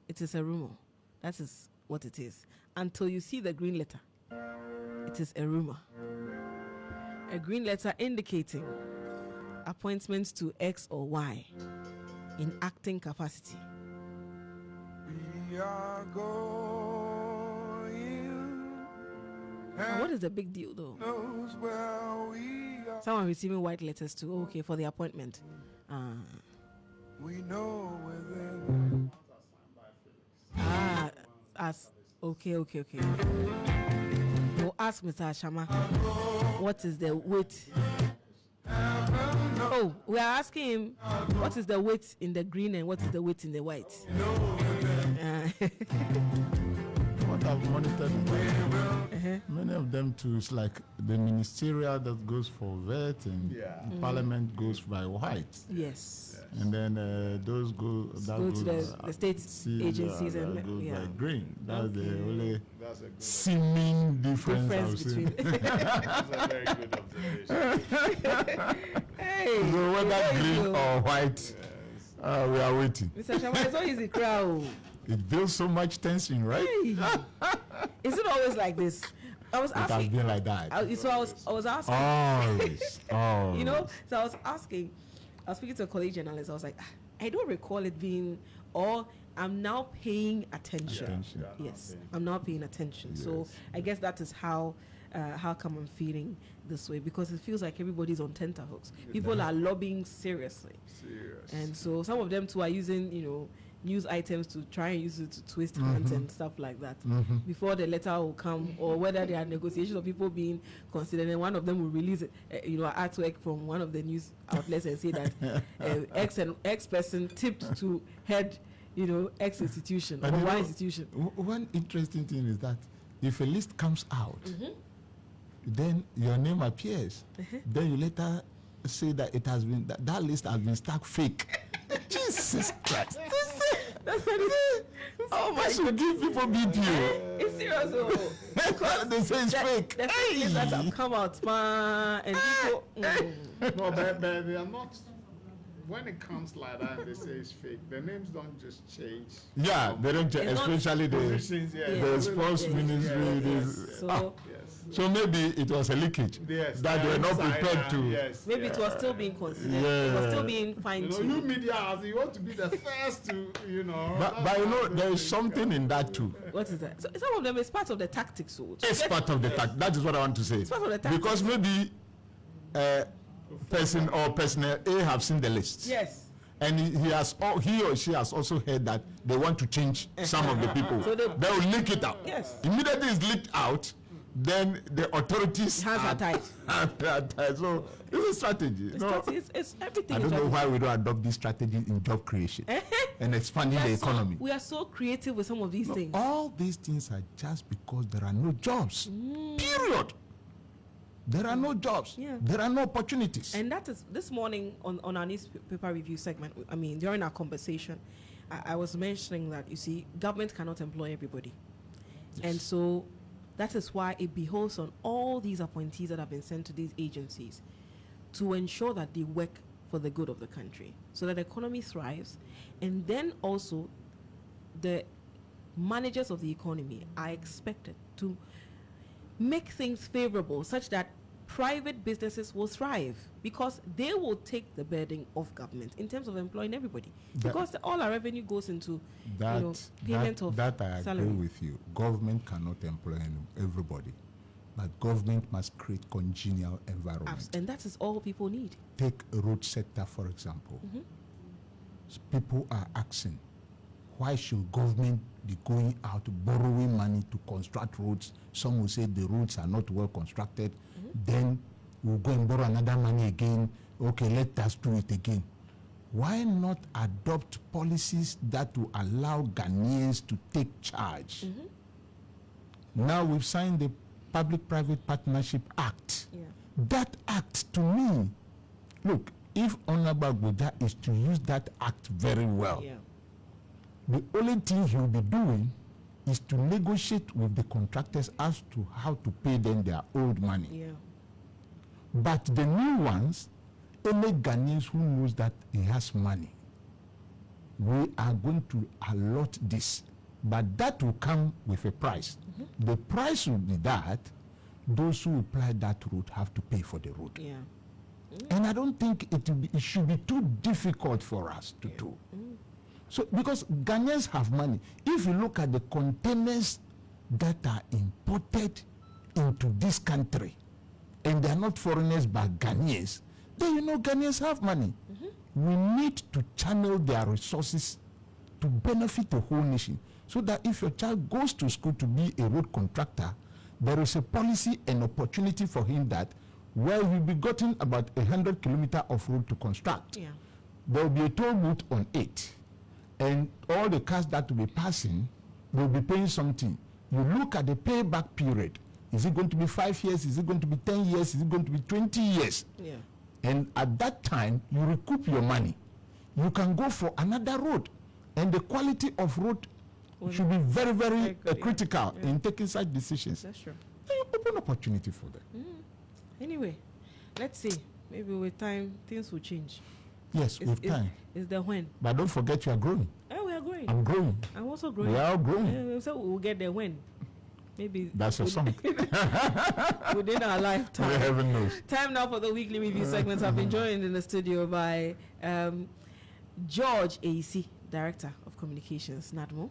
it is a rumor. That is what it is. Until you see the green letter, it is a rumor. A green letter indicating appointments to X or Y in acting capacity. We are going. And what is the big deal though? Knows where we are. Someone receiving white letters too. Okay, for the appointment. We know within. As okay. We'll ask Mr. Ashama what is the weight. Oh, we are asking him what is the weight in the green and what is the weight in the white. What I've monitored, many of them too, it's like the ministerial that goes for vet and parliament goes by white. Yes. And then those go to the state agencies and goes by green. That's the only That's a good seeming difference between. That's a very good observation. Hey, so whether green or white, we are waiting. Mr. Shama, it's not easy crowd. It builds so much tension, right? Hey. Is it always like this? I was asking. It has been like that. I was asking. Always. You know, so I was asking. I was speaking to a college journalist. I was like, I don't recall it being, or I'm now paying attention. Yes, I'm now paying attention. Yes. So I guess that is how come I'm feeling this way, because it feels like everybody's on tenterhooks. People are lobbying seriously. And so some of them too are using, news items to try and use it to twist hands and stuff like that before the letter will come, or whether there are negotiations of people being considered, and one of them will release an artwork from one of the news outlets and say that X person tipped to head X institution or Y institution. One interesting thing is that if a list comes out, then your name appears, then you later say that it has been that list has been stuck fake. Jesus Christ. That's what it is. Oh my! Should give people BPO. It's serious, because they say it's fake. The things that have come out, and people. No, but they are not. When it comes like that and they say it's fake, the names don't just change. Yeah, they don't change, especially the sports ministry. So maybe it was a leakage that they were not prepared to. Maybe it was still being considered. It was still being fine-tuned. You media houses, you want to be the first to, But there is something in that too. What is that? So some of them is part of the tactics. So it's part of the tactics. That is what I want to say. It's part of the tactics. Because maybe person or personnel A have seen the list. Yes. And he or she has also heard that they want to change some of the people. So they will leak it out. Yes. Immediately it's leaked out, then the authorities hands are tied. So it's a strategy. It's everything. I don't know why we don't adopt this strategy in job creation and expanding the economy. We are so creative with some of these things. All these things are just because there are no jobs. Period. There are no jobs. Yeah. There are no opportunities. And that is this morning on our newspaper review segment. I mean, during our conversation, I was mentioning that, you see, government cannot employ everybody. Yes. And so that is why it behoves on all these appointees that have been sent to these agencies to ensure that they work for the good of the country, so that the economy thrives. And then also the managers of the economy are expected to make things favorable such that private businesses will thrive, because they will take the burden of government in terms of employing everybody, because all our revenue goes into payment of that I salary. agree with you. Government cannot employ everybody, but government must create congenial environment. And that is all people need. Take a road sector, for example. People are asking, why should government be going out borrowing money to construct roads? Some will say the roads are not well constructed. Then we'll go and borrow another money again. Okay, let us do it again. Why not adopt policies that will allow Ghanaians to take charge? Now we've signed the Public-Private Partnership Act. That act, to me, look, if Honorable Agboja is to use that act very well, the only thing he will be doing is to negotiate with the contractors as to how to pay them their old money. But the new ones, any Ghanaians who knows that he has money, we are going to allot this, but that will come with a price. The price will be that those who apply that route have to pay for the road. Yeah. And I don't think it should be too difficult for us to do. So, because Ghanaians have money. If you look at the containers that are imported into this country, and they are not foreigners but Ghanaians, then you know Ghanaians have money. We need to channel their resources to benefit the whole nation, so that if your child goes to school to be a road contractor, there is a policy and opportunity for him that where he'll be gotten about 100 kilometers of road to construct. Yeah. There will be a toll route on it, and all the cars that will be passing will be paying something. You look at the payback period. Is it going to be 5 years? Is it going to be 10 years? Is it going to be 20 years? Yeah. And at that time, you recoup your money. You can go for another road. And the quality of road should be very, very good, critical in taking such decisions. That's true. And you open opportunity for them. Anyway, let's see. Maybe with time, things will change. Yes, with time. It's the when. But don't forget you are growing. Oh, we are growing. I'm growing. I'm also growing. We are all growing. So we'll get there when. Maybe That's a song. within our lifetime. Heaven knows. Time now for the weekly review segments. I've been joined in the studio by George AC, Director of Communications, NADMO,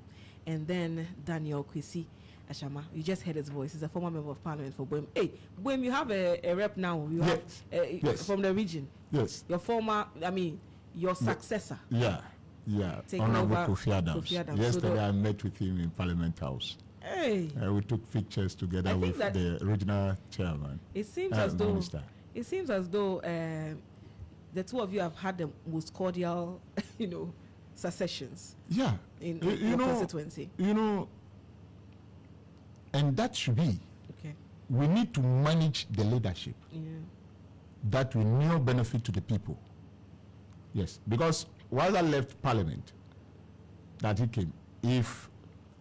and then Daniel Kwesi Ashama. You just heard his voice. He's a former member of parliament for Boem. Hey, Boem, you have a rep now. You have Yes. from the region. Yes. Your successor. Yeah. Taking Honorable over Kofi Adams. Kofi Adams. Yesterday I met with him in Parliament House. Hey. We took pictures together with the regional chairman. It seems minister. as though the two of you have had the most cordial, successions. Yeah. In your constituency. And that should be. Okay. We need to manage the leadership. Yeah. That will near benefit to the people. Yes, because while I left Parliament, that he came, if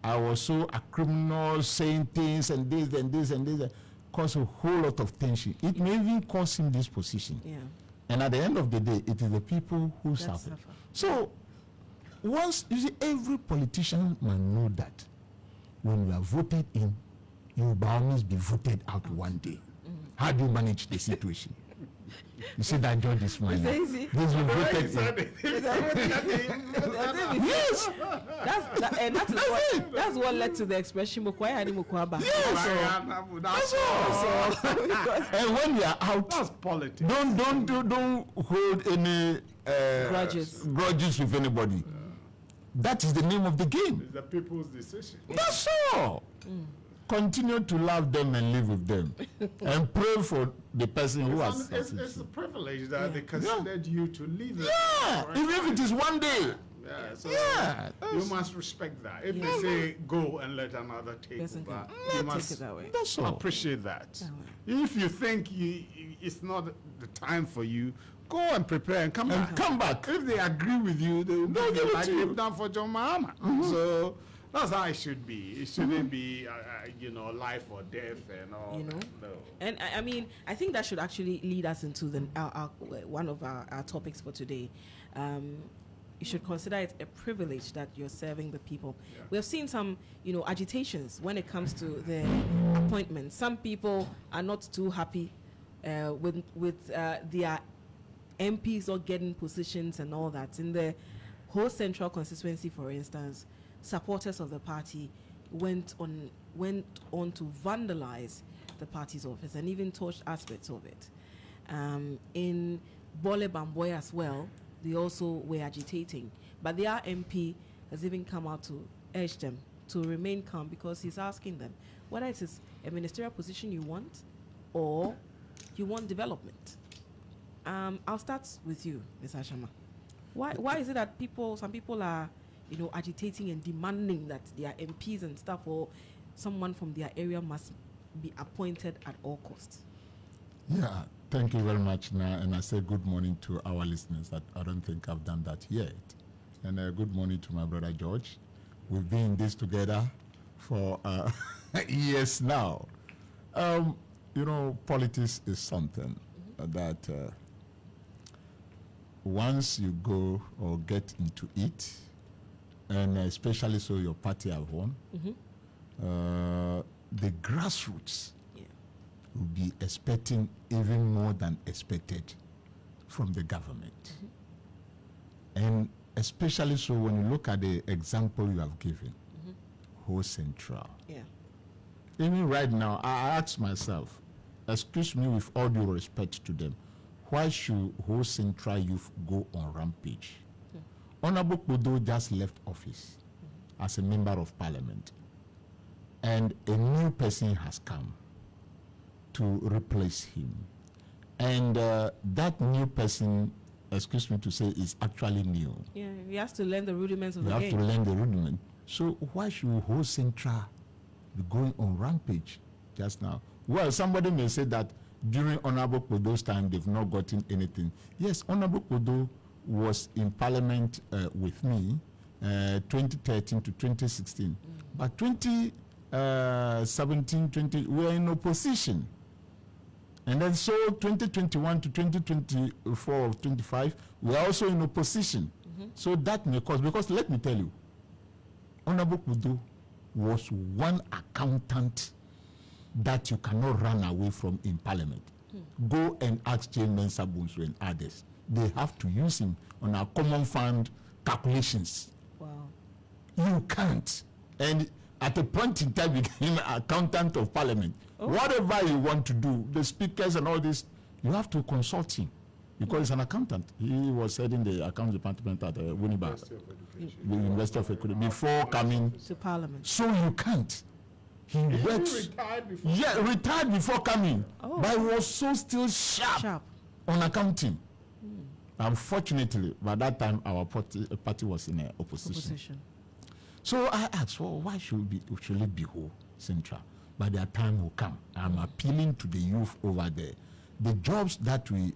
I was so a criminal saying things and this and this and this, cause a whole lot of tension. It may even cause him this position. Yeah. And at the end of the day, it is the people who suffer. So, once, you see, every politician must know that when you are voted in, you will by all means be voted out one day. How do you manage the situation? You see that George is smiling. This will voted in. Yes. That's what led to the expression Mukwaya Mukwaba. That's all. And when you are out, that's politics. Don't hold any grudges with anybody. That is the name of the game. It's the people's decision. That's all. Continue to love them and live with them, and pray for the person who has. It's a privilege that they considered you to leave. Yeah, even if it is one day. So you must respect that. If they say go and let another take over, you must appreciate that. If you think it's not the time for you, go and prepare and come back. If they agree with you, they will do it like they've done for John Mahama. So that's how it should be. It shouldn't be, life or death and all. No. And I think that should actually lead us into one of our topics for today. You should consider it a privilege that you're serving the people. Yeah. We have seen some, agitations when it comes to the appointments. Some people are not too happy with their MPs not getting positions and all that. In the whole central constituency, for instance, supporters of the party went on to vandalize the party's office and even touched aspects of it. In Bole Bamboy as well, they also were agitating. But their MP has even come out to urge them to remain calm, because he's asking them whether it is a ministerial position you want or you want development. I'll start with you, Ms. Ashama. Why is it that some people are agitating and demanding that their MPs and stuff or someone from their area must be appointed at all costs? Yeah, thank you very much, and I say good morning to our listeners. I don't think I've done that yet. And good morning to my brother George. We've been in this together for years now. Politics is something that once you go or get into it, and especially so your party have won, the grassroots will be expecting even more than expected from the government. And especially so when you look at the example you have given, Ho Central. Even right now, I ask myself, excuse me with all due respect to them, why should Ho Central youth go on rampage? Honorable Kudo just left office as a member of parliament, and a new person has come to replace him. And that new person, excuse me to say, is actually new. Yeah, he has to learn the rudiments of the game. You have to learn the rudiment. So why should Ho Central be going on rampage just now? Well, somebody may say that during Honorable Kudo's time, they've not gotten anything. Yes, Honorable Kudo was in parliament with me 2013 to 2016. But 2017, we were in opposition. And then so 2021 to 2024 or 25, we are also in opposition. So that may cause, because let me tell you, Honorable Kudo was one accountant that you cannot run away from in parliament. Go and ask Jane Mensah Bonsu and others. They have to use him on our common fund calculations. Wow. You can't. And at a point in time, became accountant of parliament. Whatever you want to do, the speakers and all this, you have to consult him because he's an accountant. He was heading the accounts department at Winneba, the University of Education, before coming to parliament. So you can't. He works. Retired before. Yeah, retired before coming. But he was so still sharp on accounting. Unfortunately, by that time, our party was in opposition. So I asked, well, why should it be Ho Central? But their time will come. I'm appealing to the youth over there. The jobs that we,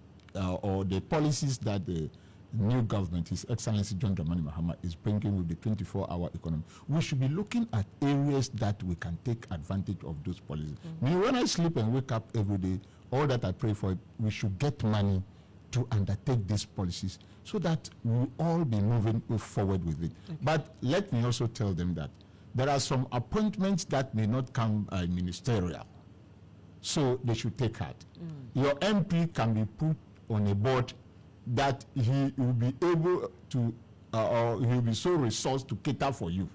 or the policies that the new government, His Excellency John Dramani Mahama, is bringing with the 24-hour economy, we should be looking at areas that we can take advantage of those policies. Me, when I sleep and wake up every day, all that I pray for, we should get money to undertake these policies so that we all be moving forward with it. But let me also tell them that there are some appointments that may not come ministerial, so they should take heart. Your MP can be put on a board that he will be able to, or he will be so resourced to cater for you.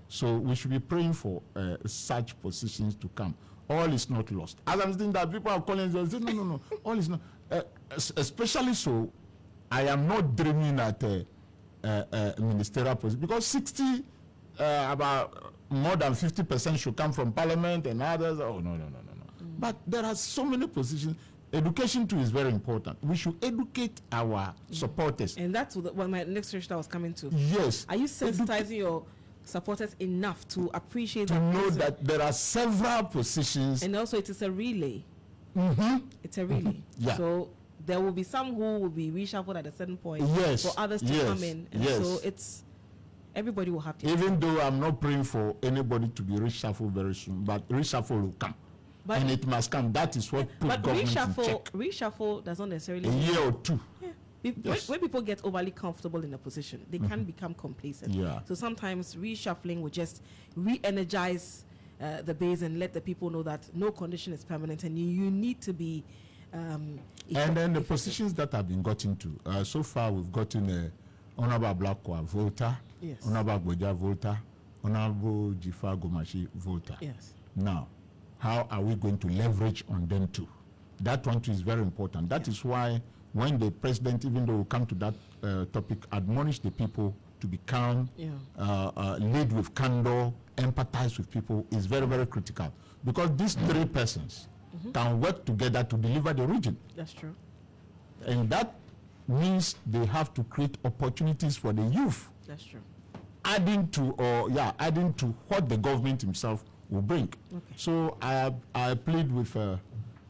So we should be praying for such positions to come. All is not lost. As I'm saying that, people are calling and saying, no, all is not. Especially so, I am not dreaming at a ministerial position because about more than 50% should come from parliament and others. Oh, no. But there are so many positions. Education too is very important. We should educate our supporters. And that's what my next question I was coming to. Yes. Are you sensitizing your supporters enough to appreciate to know that there are several positions? And also it is a relay. It's a relay. Yeah. So there will be some who will be reshuffled at a certain point for others to come in. And so it's everybody will have to. Even though I'm not praying for anybody to be reshuffled very soon, but reshuffle will come. But and it must come. That is what put government in check. Reshuffle does not necessarily a year or two. When people get overly comfortable in a position, they can become complacent. So sometimes reshuffling will just re-energize the base and let the people know that no condition is permanent and you need to be and then the positions that have been gotten to so far, we've gotten Honorable Blakwa Volta, Honorable Gboja Volta, Honorable Jifa Gomashi Volta. Now, how are we going to leverage on them too? That one too is very important. That is why when the president, even though we come to that topic, admonish the people to be calm, lead with candor, empathize with people is very, very critical. Because these three persons can work together to deliver the region. That's true. And that means they have to create opportunities for the youth. That's true. Adding to what the government himself will bring. So I plead with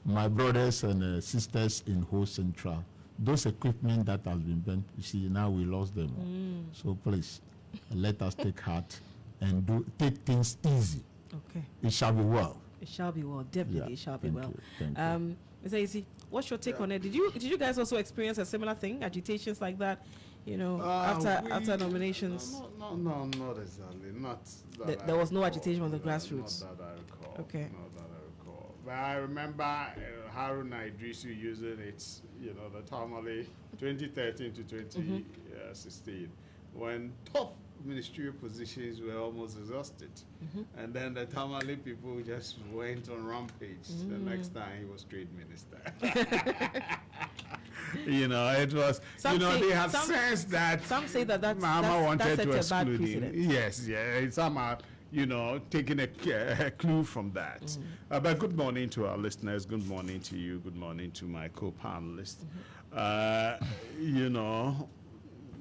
my brothers and sisters in Ho Central. Those equipment that has been bent, you see, now we lost them. So please, let us take heart and take things easy. It shall be well. It shall be well. Definitely, it shall be well. Thank you. Mr. Isi, what's your take on it? Did you guys also experience a similar thing, agitations like that after nominations? No, not exactly. Not that there was no agitation on the grassroots. Not that I recall. Okay. Not that I recall. But I remember Haruna Idrisu using it, the Tamale 2013 to 2016, when top ministerial positions were almost exhausted. And then the Tamale people just went on rampage. The next time he was trade minister. It was, they had sensed that some say that Mama wanted to exclude him. Yes, some are, taking a clue from that. But good morning to our listeners. Good morning to you. Good morning to my co-panelists.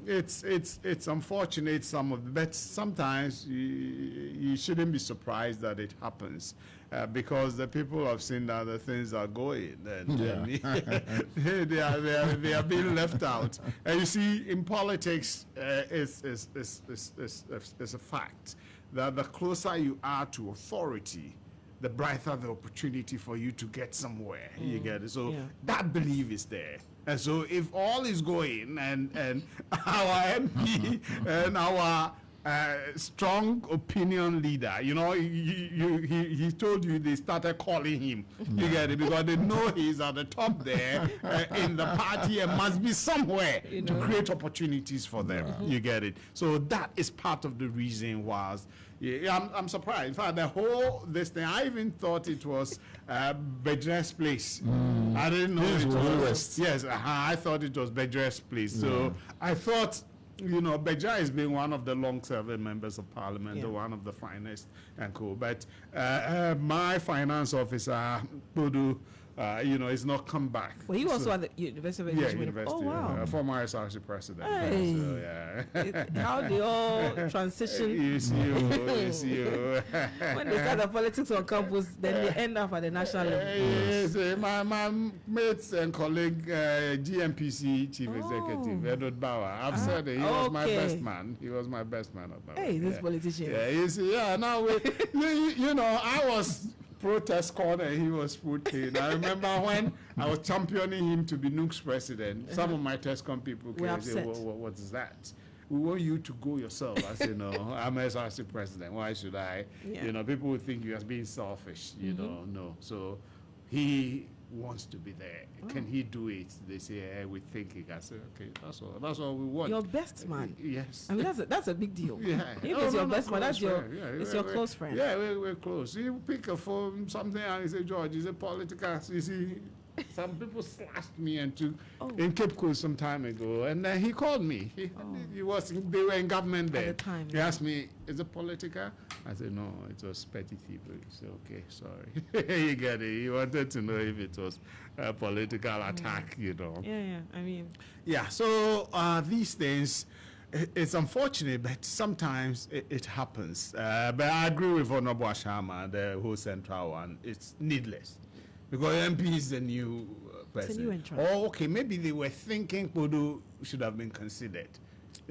It's unfortunate, but sometimes you shouldn't be surprised that it happens, because the people have seen that the things are going, and they are being left out. And you see, in politics, it's a fact that the closer you are to authority, the brighter the opportunity for you to get somewhere. You get it? So that belief is there. And so if all is going and our MP and our strong opinion leader, he told you they started calling him. You get it? Because they know he's at the top there in the party and must be somewhere to create opportunities for them. You get it? So that is part of the reason why. I'm surprised. In fact, this thing, I even thought it was Bedre's place. I didn't know it was. Yes, I thought it was Bedre's place. So I thought, Bedra has been one of the long-serving members of parliament, one of the finest and cool. But my finance officer, Pudu, he's not come back. Well, he was also at the University of Education. Yeah, University. Oh, wow. Former SRC president. Hey. So, how they all transition. It's you. When they start the politics on campus, then they end up at the national level. Yes, my mates and colleague, GMPC Chief Executive, Edward Bauer. I've said it. He was my best man. He was my best man. Hey, this politician. Now, I was protest corner, he was put in. I remember when I was championing him to be Nook's president, some of my TESCOM people came and said, what is that? We want you to go yourself. I said, no, I'm SRC president. Why should I? People would think you are being selfish. No. So he wants to be there. Can he do it? They say, we're thinking. I said, okay, that's all we want. Your best man. Yes. I mean, that's a big deal. Yeah. If it's your best man, that's your close friend. Yeah, we're close. You pick a phone, something, and you say, George, is it political? You see, some people slashed me in Cape Coast some time ago, and then he called me. They were in government there. At the time, he asked me, is it political? I said, no, it was petty thievery. He said, okay, sorry. You get it. He wanted to know if it was a political attack, Yeah, I mean. Yeah, so these things, it's unfortunate, but sometimes it happens. But I agree with Honorable Ashama, the whole central one. It's needless. Because MP is a new person. It's a new entrant. Okay, maybe they were thinking Podu should have been considered.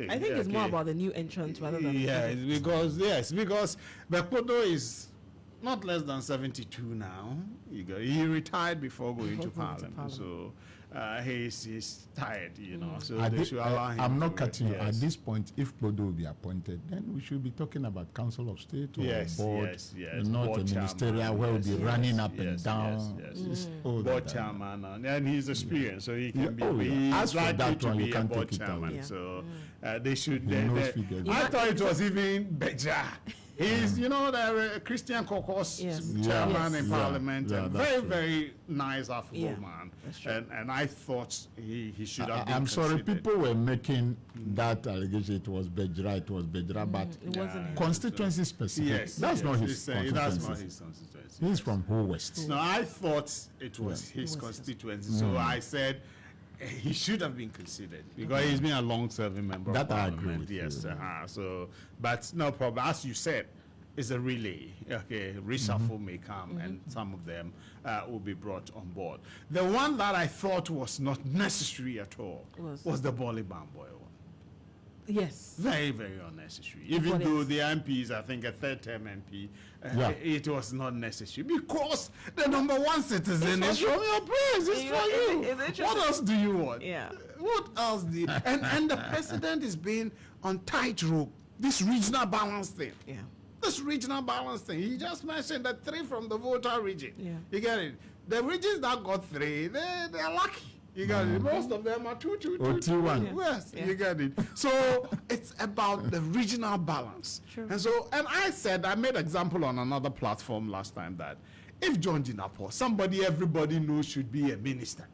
I think it's more about the new entrant rather than because Podu is not less than 72 now. He retired before going to Parliament. So he's tired, So they should allow him. I'm not cutting you. At this point, if Podu will be appointed, then we should be talking about Council of State or board, not board a ministerial where we'll be running up and down. Board chairman, and he's experienced, so he can be. He's likely to be a board chairman. So they should. I thought it was even better. He's, the Christian Caucus chairman in Parliament, and very, very nice, affable man. And I thought he should have been I'm sorry, considered. people were making that allegation. It was Bedra, but it wasn't constituency specific. Yes, that's not his constituency. That's not his constituency. He's from Whole West. No, I thought it was his constituency. So I said he should have been considered because he's been a long-serving member of Parliament. I agree with you. So, but no problem. As you said, it's a relay. Okay, reshuffle may come, and some of them will be brought on board. The one that I thought was not necessary at all was the Bolly Bamboy one. Yes. Very, very unnecessary. Even though the MP is, I think, a third-term MP, it was not necessary because the number one citizen is from your place. It's for you. What else do you want? Yeah. What else do you? And the president is being on tightrope. This regional balance thing. Yeah. This regional balance thing. He just mentioned the 3 from the voter region. Yeah. You get it? The regions that got 3, they're lucky. You got it? Most of them are 2, 2-1. Yes, you get it. So it's about the regional balance. Sure. And I made example on another platform last time that if John Jinapo, somebody everybody knows should be a minister.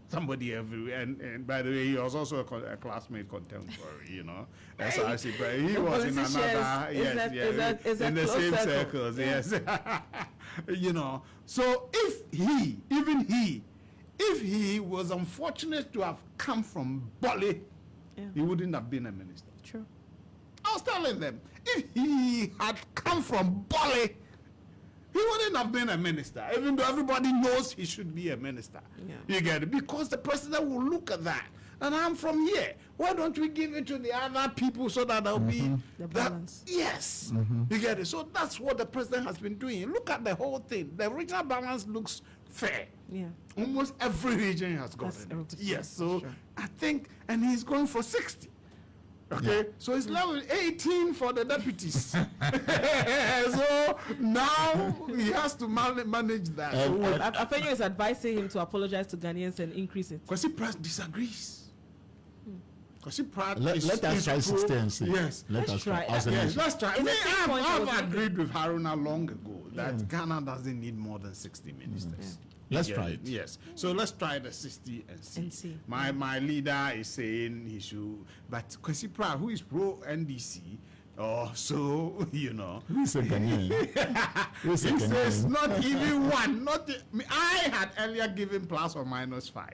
Somebody and by the way, he was also a classmate contemporary, you know. So I said, but he was in another, in the same circles, yes. You know, so if he was unfortunate to have come from Bali, he wouldn't have been a minister. True. I was telling them, if he had come from Bali, he wouldn't have been a minister, even though everybody knows he should be a minister. Yeah. You get it? Because the president will look at that. And I'm from here. Why don't we give it to the other people so that there'll be the balance? Yes. You get it? So that's what the president has been doing. Look at the whole thing. The regional balance looks fair. Yeah. Almost every region has got it. Yes. So sure. I think, and he's going for 60. Okay, so it's level 18 for the deputies. So now he has to manage that. Afenyo is advising him to apologize to Ghanaians and increase it. Kwesi Pratt disagrees. Kwesi Pratt let us try 60 and see. Yes, let's try. Let's try. I've agreed with Haruna long ago that Ghana doesn't need more than 60 ministers. Yeah. Let's try it. Yes. So let's try the 60 and see. My leader is saying he should, but Kwesi Pratt, who is pro NDC, so you know. Who's a Ghanaian? He says not even one. I had earlier given plus or minus 5.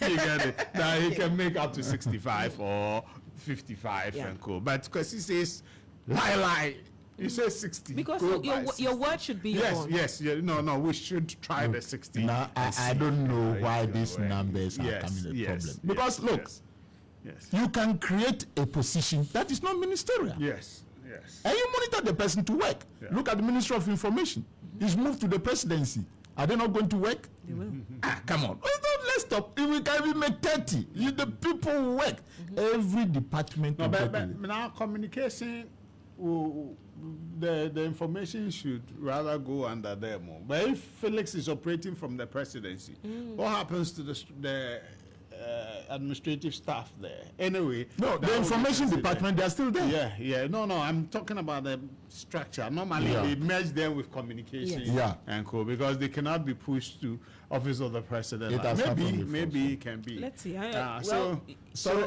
You get it? That he can make up to 65 or 55 and cool. But Kwesi says lie. You say 60. Because your word should be yes. No, we should try the 60. Now, I don't know why these numbers are coming a problem. Because look, you can create a position that is not ministerial. Yes. And you monitor the person to work. Yeah. Look at the Ministry of Information. He's moved to the presidency. Are they not going to work? They will. Come on. Let's stop. If we can even make 30, the people work. Every department. No, but now communication the information should rather go under them. But if Felix is operating from the presidency, what happens to the administrative staff there? Anyway, no, the information department, they're still there. Yeah. No, I'm talking about the structure. Normally, they merge them with communication and co because they cannot be pushed to office of the president. Maybe it can be. Let's see. So,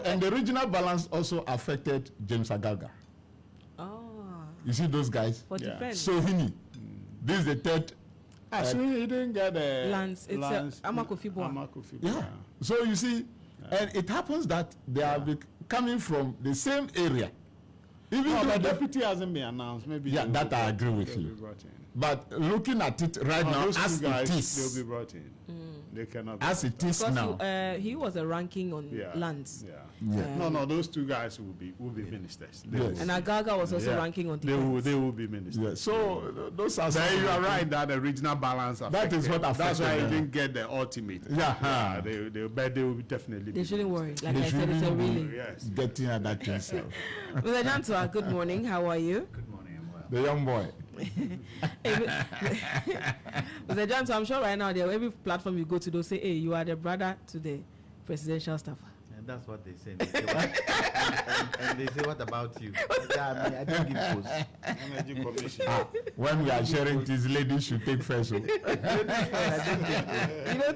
and the regional balance also affected James Agaga. You see those guys? For defense. So this is the third. So he didn't get a Lance. It's Amakofibo. Yeah. So you see, and it happens that they are coming from the same area. Even though the deputy hasn't been announced, maybe. Yeah, that I agree with you. But looking at it right now, as it is, they'll be brought in. They cannot. As it is now. He was a ranking on lands. No, those two guys will be ministers. And Agaga was also ranking on defense. They will be ministers. Yeah. So those are. You are right that the regional balance. That is what affected. That's why he didn't get the ultimate. Yeah. They will definitely. They shouldn't worry. Like I said, it's a really. Getting at that yourself. Mr. Jantua, good morning. How are you? Good morning. I'm well. The young boy. Mr. Jantua, I'm sure right now every platform you go to, they'll say, "Hey, you are the brother to the presidential staffer." And that's what they say. And they say, "What about you?" I don't give posts. When we are sharing, these ladies should take first. You don't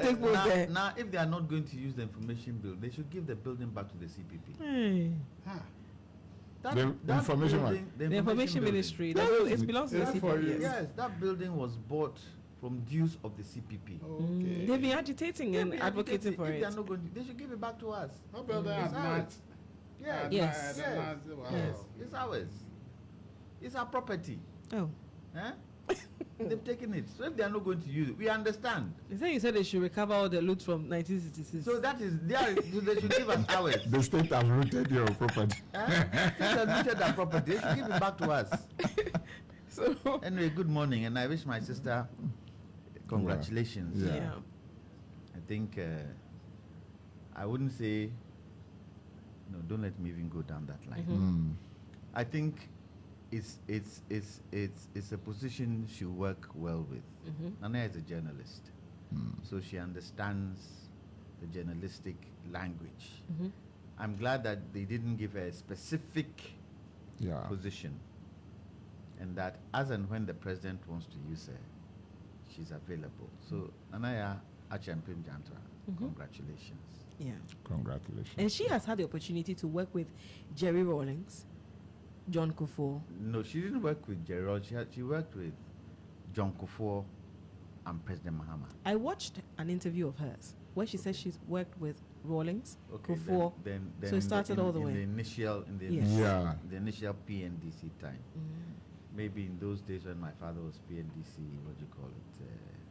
take posts there. Now, if they are not going to use the information bill, they should give the building back to the CPP. The information ministry. It belongs to the CPP. Yes, that building was bought from dues of the CPP. Okay. They've been agitating and advocating for it. They are not going to, they should give it back to us. How about that? Yes. It's ours. It's our property. Oh. Huh? They've taken it. So if they are not going to use it, we understand. You said they should recover all the loot from 1966. So that is, they should give us ours. The state has looted your property. State has looted our property. They should give it back to us. So anyway, good morning, and I wish my sister congratulations. Yeah. I think I wouldn't say, no, don't let me even go down that line. I think it's a position she'll work well with. Nana is a journalist, so she understands the journalistic language. I'm glad that they didn't give her a specific position, and that as and when the president wants to use her, she's available. So Nanaya Achampim Jantra, congratulations. Yeah. Congratulations. And she has had the opportunity to work with Jerry Rawlings, John Kufuor. No, she didn't work with Jerry Rawlings. She worked with John Kufuor and President Mahama. I watched an interview of hers where she said she's worked with Rawlings, Kufuor. Then so it started all the way. In the initial PNDC time. Maybe in those days when my father was PNDC, what do you call it?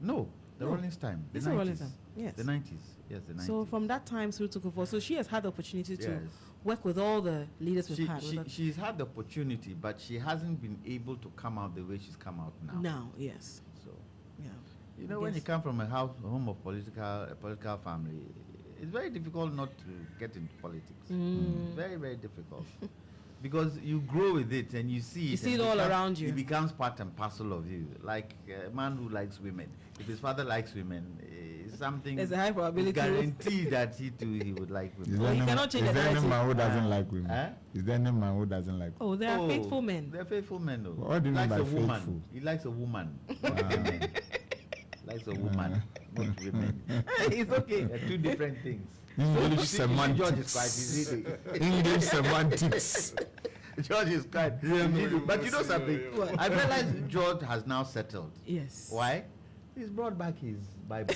No, Rawlings time. The 90s. Rawlings time. Yes. The 90s. Yes, the 90s. So from that time through to Kufuor, so she has had the opportunity to work with all the leaders we've had. She's had the opportunity, but she hasn't been able to come out the way she's come out now. Now, yes. So, yeah. You know, when you come from a home of political family, it's very difficult not to get into politics. Very, very difficult. Because you grow with it and you see it. You see it all around you. It becomes part and parcel of you. Like a man who likes women. If his father likes women, it's something. There's a high probability. Guarantee that he would like women. Well, he cannot change the narrative. Is there any man who doesn't like women? Huh? Is there any man who doesn't like women? Oh, there are faithful men. They're faithful men, though. What do you mean by faithful? Woman. He likes a woman. Likes a woman, not women. It's okay. They're two different things. English semantics. George is quite easy. English semantics. George is quite easy. But you know something? I realize George has now settled. Yes. Why? He's brought back his Bible.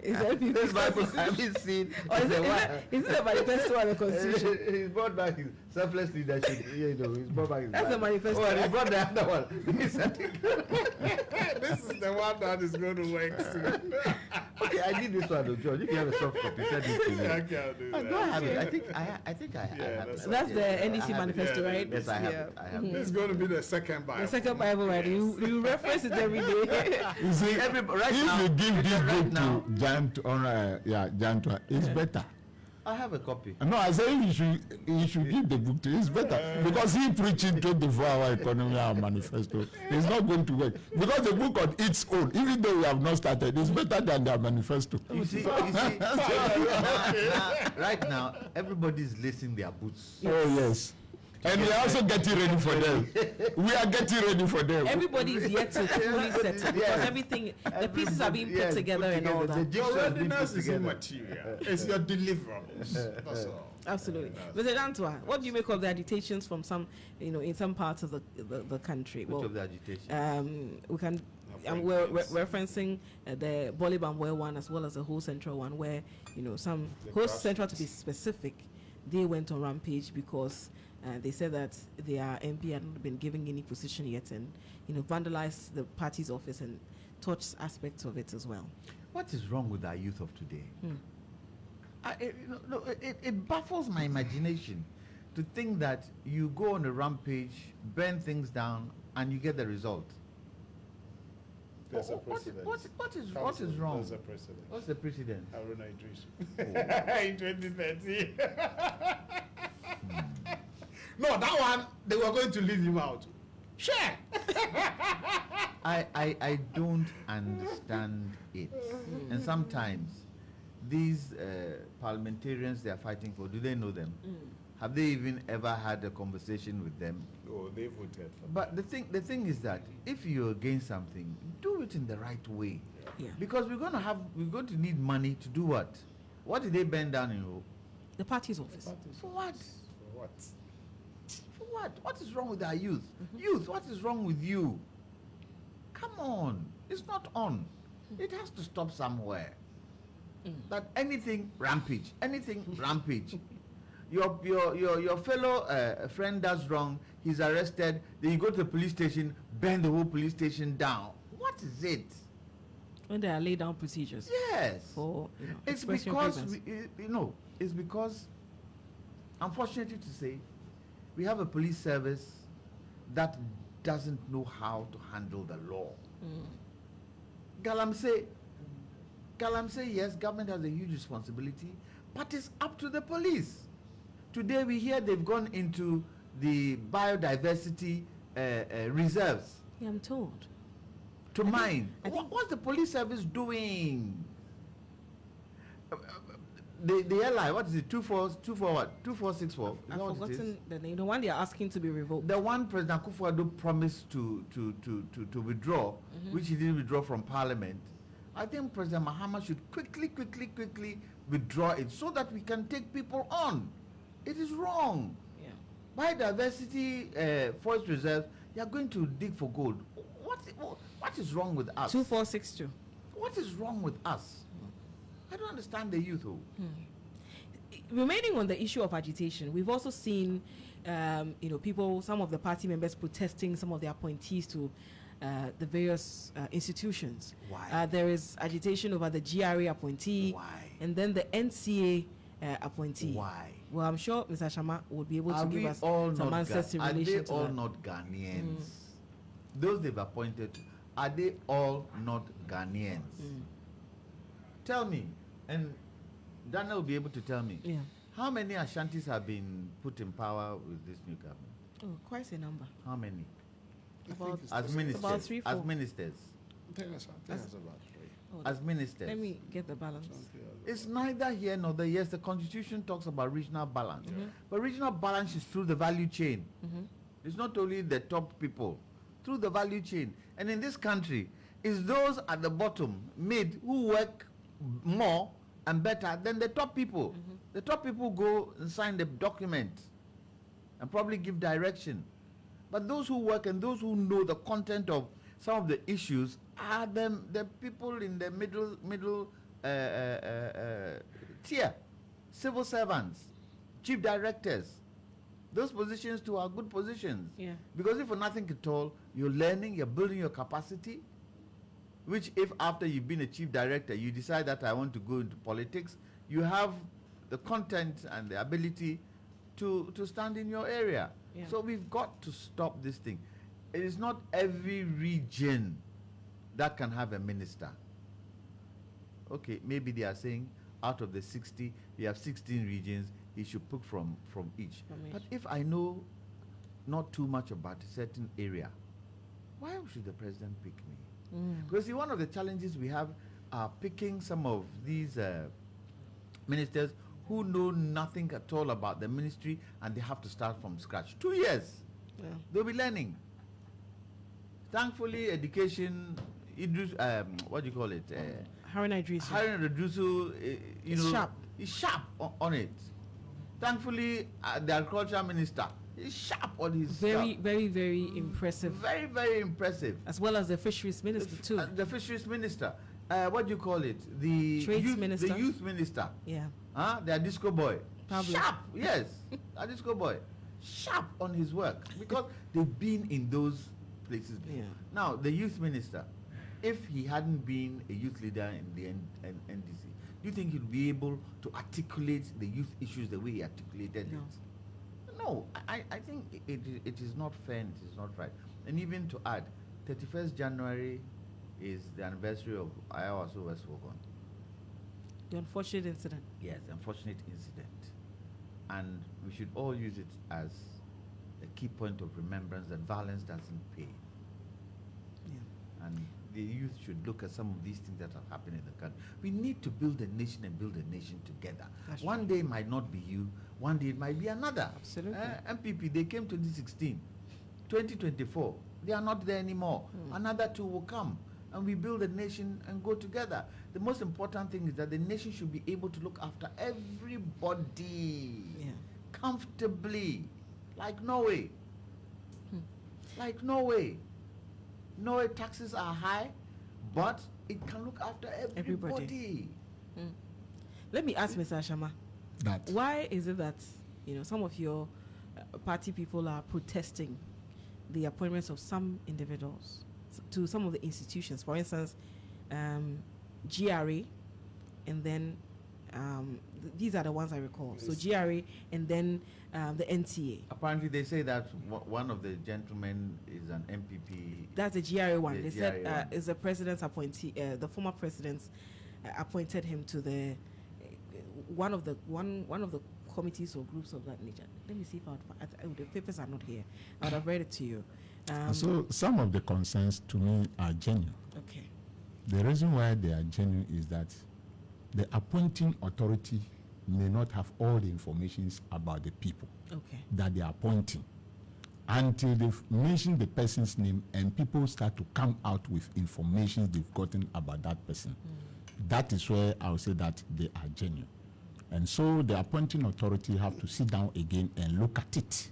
This Bible I haven't seen. Is it the manifesto and the constitution? He's brought back his selfless leadership. He's brought back his That's Bible. the manifesto. Oh, and he brought the other one. This is the one that is going to work soon. Okay, I need this one, though, George. If you have a soft copy, send it to me. Okay, I'll do that. Do I have it? I think I have it. That's the NDC manifesto, right? Yes, I have it. I have it. This is going to be the second Bible. The second Bible, right? You reference it every day. You see, Right if now, you give this right book now, to Jan to it's better. I have a copy. No, I say you should give the book to him. It's better because he preaching 24-hour economy and manifesto. It's not going to work because the book on its own, even though we have not started, it's better than their manifesto. You see, right now, everybody's lacing their boots. Oh yes. And we are also getting ready for them. We are getting ready for them. Everybody is yet to fully settle because everything, the pieces are being put together and all that. Your readiness is immaterial. It's your deliverables. That's all. Absolutely. Mr. Dantua, what do you make of the agitations from some, in some parts of the country? Which of the agitation? We can. We're referencing the Bolibamwe one as well as the whole central one, where some whole central, to be specific, they went on rampage because they said that their MP hadn't been given any position yet, and vandalized the party's office and touched aspects of it as well. What is wrong with our youth of today? It baffles my imagination to think that you go on a rampage, burn things down, and you get the result. There's a precedent. What is wrong? There's a precedent. What's the precedent? Haruna Idris. In 2013. No, that one, they were going to leave him out. Sure. I don't understand it. And sometimes these parliamentarians they are fighting for, do they know them? Have they even ever had a conversation with them? Oh, they voted for them. But the thing is that if you're against something, do it in the right way. Yeah. Because we're going to need money to do what? What did they burn down in Hope? The party's office. For what? For what? For what? What is wrong with our youth? Youth, what is wrong with you? Come on. It's not on. It has to stop somewhere. That anything rampage. Your fellow friend does wrong, he's arrested, then you go to the police station, burn the whole police station down. What is it? When there are laid down procedures. Yes. For, it's because, it's because, unfortunately to say, we have a police service that doesn't know how to handle the law. Galamsey, yes, government has a huge responsibility, but it's up to the police. Today we hear they've gone into the biodiversity reserves. Yeah, I'm told. To mine. What's the police service doing? The airline, what is it? 2464? I've forgotten the name. The one they are asking to be revoked. The one President Akufo-Addo promised to withdraw, which he didn't withdraw from Parliament. I think President Mahama should quickly withdraw it so that we can take people on. It is wrong. Yeah. Biodiversity forest reserve, you are going to dig for gold. What is wrong with us? 2462. What is wrong with us? I don't understand the youth. Remaining on the issue of agitation, we've also seen, people, some of the party members protesting some of the appointees to the various institutions. Why? There is agitation over the GRA appointee. Why? And then the NCA appointee. Why? Well, I'm sure Mr. Shama would be able to give us some answers in Are relation they to all that. not Ghanaians? Those they've appointed, are they all not Ghanaians? Tell me, and Daniel will be able to tell me, how many Ashantis have been put in power with this new government? Oh, quite a number. How many? As ministers. about 3, 4. As ministers. I think that's about 3. Oh, as ministers. Let me get the balance. It's neither here nor there. Yes, the Constitution talks about regional balance. But regional balance is through the value chain. It's not only the top people, through the value chain. And in this country, it's those at the bottom, mid, who work more and better than the top people. The top people go and sign the document and probably give direction. But those who work and those who know the content of some of the issues are the people in the middle tier, civil servants, chief directors. Those positions too are good positions. Yeah. Because if for nothing at all, you're learning, you're building your capacity, which if after you've been a chief director, you decide that I want to go into politics, you have the content and the ability to stand in your area. Yeah. So we've got to stop this thing. It is not every region that can have a minister. Okay, maybe they are saying out of the 60, we have 16 regions, he should pick from each. But if I know not too much about a certain area, why should the president pick me? Because see, one of the challenges we have are picking some of these ministers who know nothing at all about the ministry and they have to start from scratch. 2 years. Yeah. They'll be learning. Thankfully, education, what do you call it? Haruna Idrisu. Haruna Idrisu, sharp. He's sharp on it. Thankfully, the agriculture minister is sharp on his very, stuff. very, very impressive. Very, very impressive. As well as the fisheries minister too. The fisheries minister. What do you call it? The trades minister. The youth minister. Yeah. The disco boy. Probably. Sharp, yes. A disco boy. Sharp on his work because they've been in those places. Yeah. Now, the youth minister, if he hadn't been a youth leader in the NDC, do you think he'd be able to articulate the youth issues the way he articulated it? No, I think it is not fair and it is not right. And even to add, 31st January is the anniversary of Ayawaso West Wogon. The unfortunate incident. Yes, the unfortunate incident. And we should all use it as a key point of remembrance that violence doesn't pay. Yeah. And the youth should look at some of these things that are happening in the country. We need to build a nation and build a nation together. That's one true. day might not be you, one day it might be another. Absolutely. MPP, they came 2016, 2024, they are not there anymore. Another two will come and we build a nation and go together. The most important thing is that the nation should be able to look after everybody comfortably, like Norway. Like Norway. Norway taxes are high, but it can look after everybody. Let me ask Mr. Ashama, that why is it that some of your party people are protesting the appointments of some individuals to some of the institutions. For instance, GRA, and then these are the ones I recall. So GRA, and then the NTA. Apparently, they say that one of the gentlemen is an MPP. That's the GRA one. They said is the president's appointee. The former president's appointed him to the one of the committees or groups of that nature. Let me see if the papers are not here. I would have read it to you. So some of the concerns to me are genuine. Okay. The reason why they are genuine is that the appointing authority may not have all the information about the people that they are appointing until they've mentioned the person's name and people start to come out with information they've gotten about that person. That is where I would say that they are genuine. And so the appointing authority have to sit down again and look at it.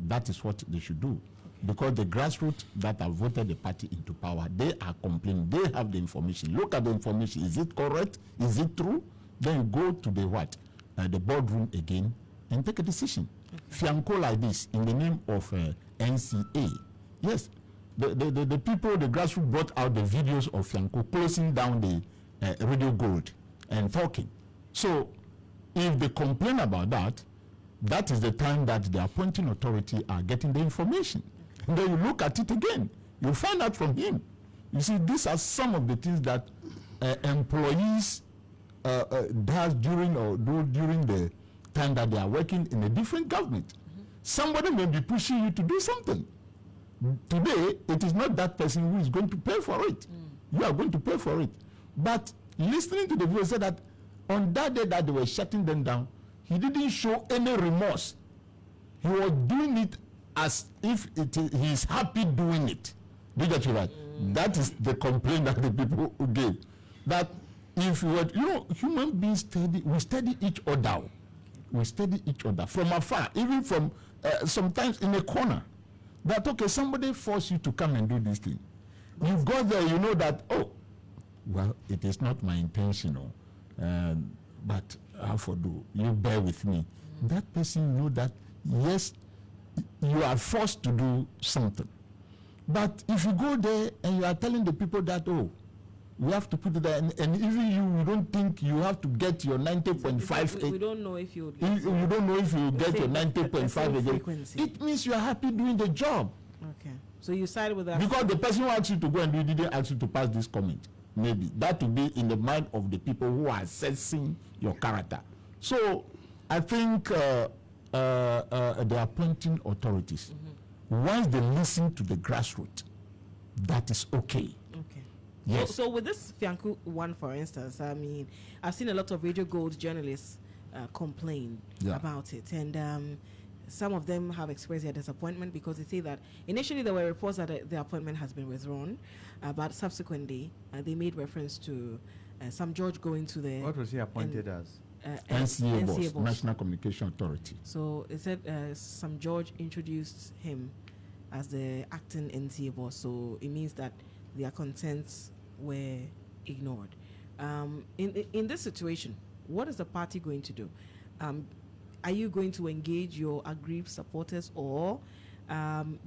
That is what they should do. Because the grassroots that have voted the party into power, they are complaining. They have the information. Look at the information. Is it correct? Is it true? Then go to the what? The boardroom again and take a decision. Fianco like this in the name of NCA. Yes, the people, the grassroots brought out the videos of Fianco closing down the Radio Gold and talking. So if they complain about that, that is the time that the appointing authority are getting the information. And then you look at it again. You find out from him. You see, these are some of the things that employees does during the time that they are working in a different government. Somebody may be pushing you to do something. Today, it is not that person who is going to pay for it. You are going to pay for it. But listening to the video said that on that day that they were shutting them down, he didn't show any remorse. He was doing it as if he is happy doing it. Do you get it right? That is the complaint that the people gave. That if you were, human beings we study each other. We study each other from afar, even from sometimes in a corner. That, okay, somebody forced you to come and do this thing. You go there, you know that, oh, well, it is not my intention, but how for do? You bear with me. That person know that, yes, you are forced to do something. But if you go there and you are telling the people that, oh, we have to put it there, and even you don't think you have to get your 90.5. We don't know if you don't know if you get your 90.5 again. It means you are happy doing the job. Okay. So you sided with that. Because the person who asked you to go and do it didn't ask you to pass this comment. Maybe that will be in the mind of the people who are assessing your character. So I think the appointing authorities, once they listen to the grassroots, that is okay. Okay. Yes. So with this Fianco one, for instance, I mean, I've seen a lot of Radio Gold journalists complain about it, and some of them have expressed their disappointment because they say that initially there were reports that the appointment has been withdrawn, but subsequently they made reference to some George going to the... What was he appointed as? NCA boss, National Communication Authority. So it said some George introduced him as the acting NCA boss, so it means that their consents were ignored. In this situation, what is the party going to do? Are you going to engage your aggrieved supporters, or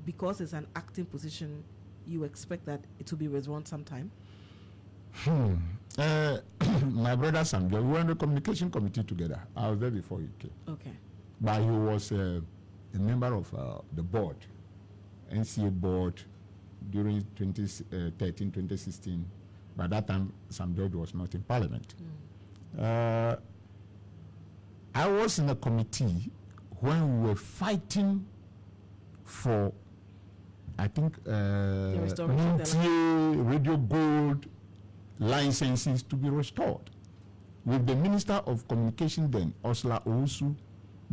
because it's an acting position, you expect that it will be withdrawn sometime? My brother Sam, we were in the communication committee together. I was there before he came. Okay. But he was a member of the board, NCA board, during 2013, 2016. By that time, Sam George was not in parliament. I was in a committee when we were fighting for, I think, Radio Gold licenses to be restored. With the Minister of Communication then, Osla Owusu,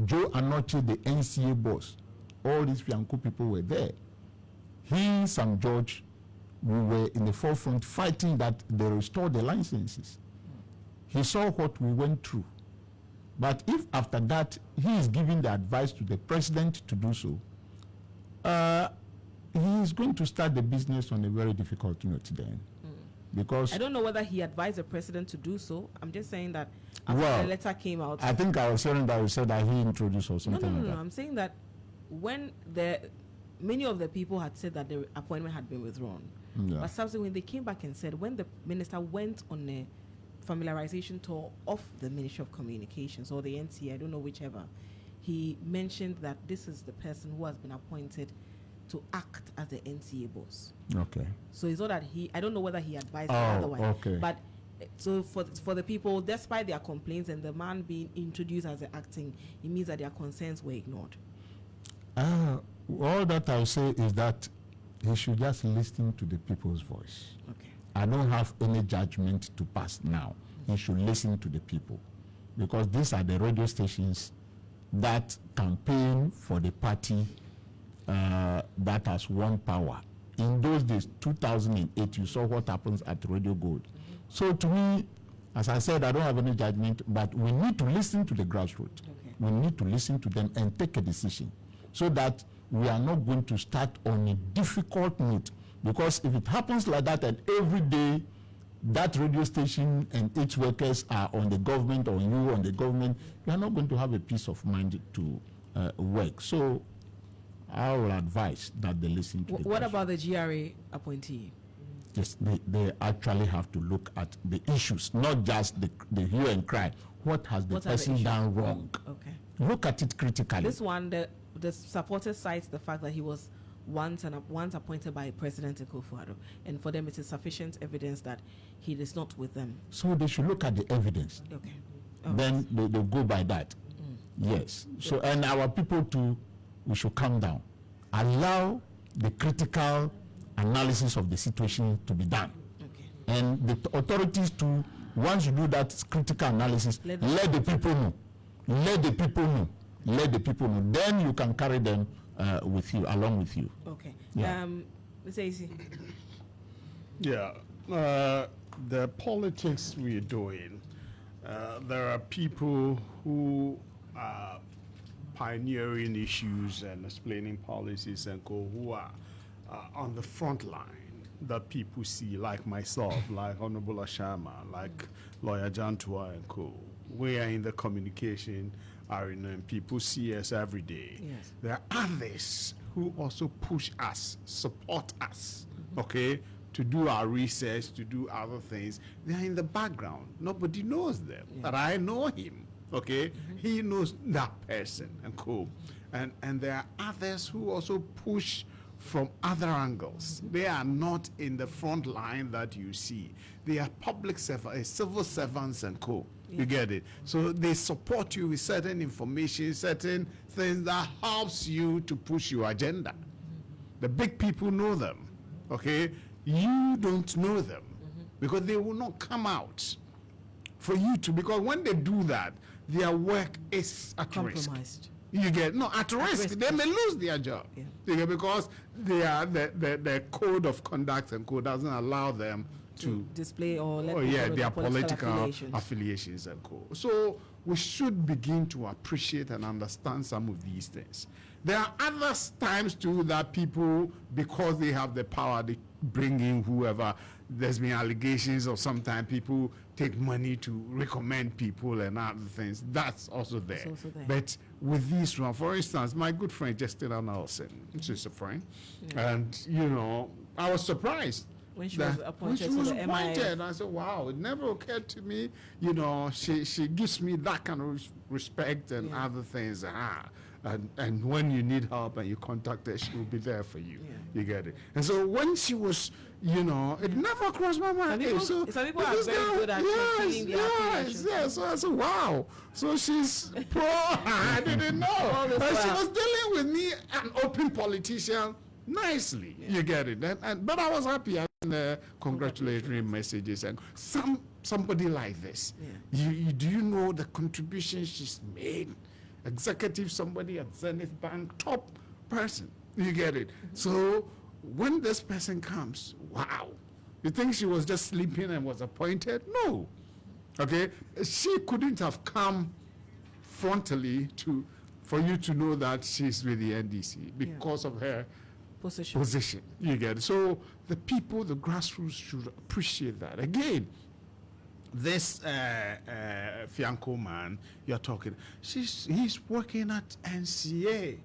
Joe Anoche, the NCA boss, all these Fianco people were there. He, Sam George, we were in the forefront fighting that they restore the licenses. He saw what we went through. But if after that he is giving the advice to the president to do so, he is going to start the business on a very difficult note then. Because I don't know whether he advised the president to do so. I'm just saying that after the letter came out. I think I was saying that we said that he introduced or something. No. I'm saying that when many of the people had said that the appointment had been withdrawn, but subsequently they came back and said when the minister went on a familiarization tour of the Ministry of Communications or the NCA, I don't know whichever, he mentioned that this is the person who has been appointed to act as the NCA boss. Okay. So it's not that I don't know whether he advised otherwise. Okay. But so for the people, despite their complaints and the man being introduced as the acting, it means that their concerns were ignored. All that I'll say is that he should just listen to the people's voice. Okay. I don't have any judgment to pass now. He should listen to the people, because these are the radio stations that campaign for the party that has won power. In those days, 2008, you saw what happens at Radio Gold. So to me, as I said, I don't have any judgment, but we need to listen to the grassroots. Okay. We need to listen to them and take a decision, so that we are not going to start on a difficult note. Because if it happens like that and every day that radio station and its workers are on the government or you on the government, you are not going to have a peace of mind to work. So I will advise that they listen to the What about the GRA appointee? Yes, they actually have to look at the issues, not just the hue and cry. What has the person done wrong? Okay. Look at it critically. This one, the supporters cites the fact that he was once appointed by President Akufo-Addo, and for them it is sufficient evidence that he is not with them. So they should look at the evidence. Okay. Then they go by that. Yes. So, and our people too, we should calm down. Allow the critical analysis of the situation to be done. Okay. And the authorities too, once you do that critical analysis, let the people know. Let the people know. Let the people know. Then you can carry them with you, along with you. Okay. Yeah. Mr. AC. Yeah. The politics we're doing, there are people who are pioneering issues and explaining policies and who are on the front line that people see, like myself, like Honorable Ashama, like Lawyer Jantua and co. We are in the communication arena and people see us every day. Yes. There are others who also push us, support us, okay, to do our research, to do other things. They are in the background. Nobody knows them. Yeah. But I know him, okay? He knows that person and co. And there are others who also push from other angles. They are not in the front line that you see. They are public servants, civil servants and co. Yeah. You get it? So they support you with certain information, certain things that helps you to push your agenda. The big people know them, okay? You don't know them because they will not come out for you to, because when they do that, their work is at risk. Compromised. You get at risk. They may lose their job. Yeah. You get, because they are the code of conduct and code doesn't allow them to display or let their political affiliations and co. So we should begin to appreciate and understand some of these things. There are other times too that people, because they have the power, they bring in whoever. There's been allegations of sometimes people take money to recommend people and other things. That's also there. It's also there. But with this one, for instance, my good friend Justina Nelson, she's a friend, and I was surprised. When she was appointed to the MIA. I said, wow, it never occurred to me, she gives me that kind of respect and other things. And when you need help and you contact her, she will be there for you. Yeah. You get it? And so when she was, it never crossed my mind. Some people are very good at seeing the affiliations. Yes. So I said, wow. So she's pro. I didn't know. And she was dealing with me, an open politician, nicely. You get it? But I was happy. Congratulatory messages and somebody like this. Yeah. Do you know the contribution she's made? Executive, somebody at Zenith Bank, top person. You get it? So when this person comes, wow, you think she was just sleeping and was appointed? No. Okay, she couldn't have come frontally for you to know that she's with the NDC because of her position. You get it? So the people, the grassroots should appreciate that. Again, this Fianco man you're talking, he's working at NCA.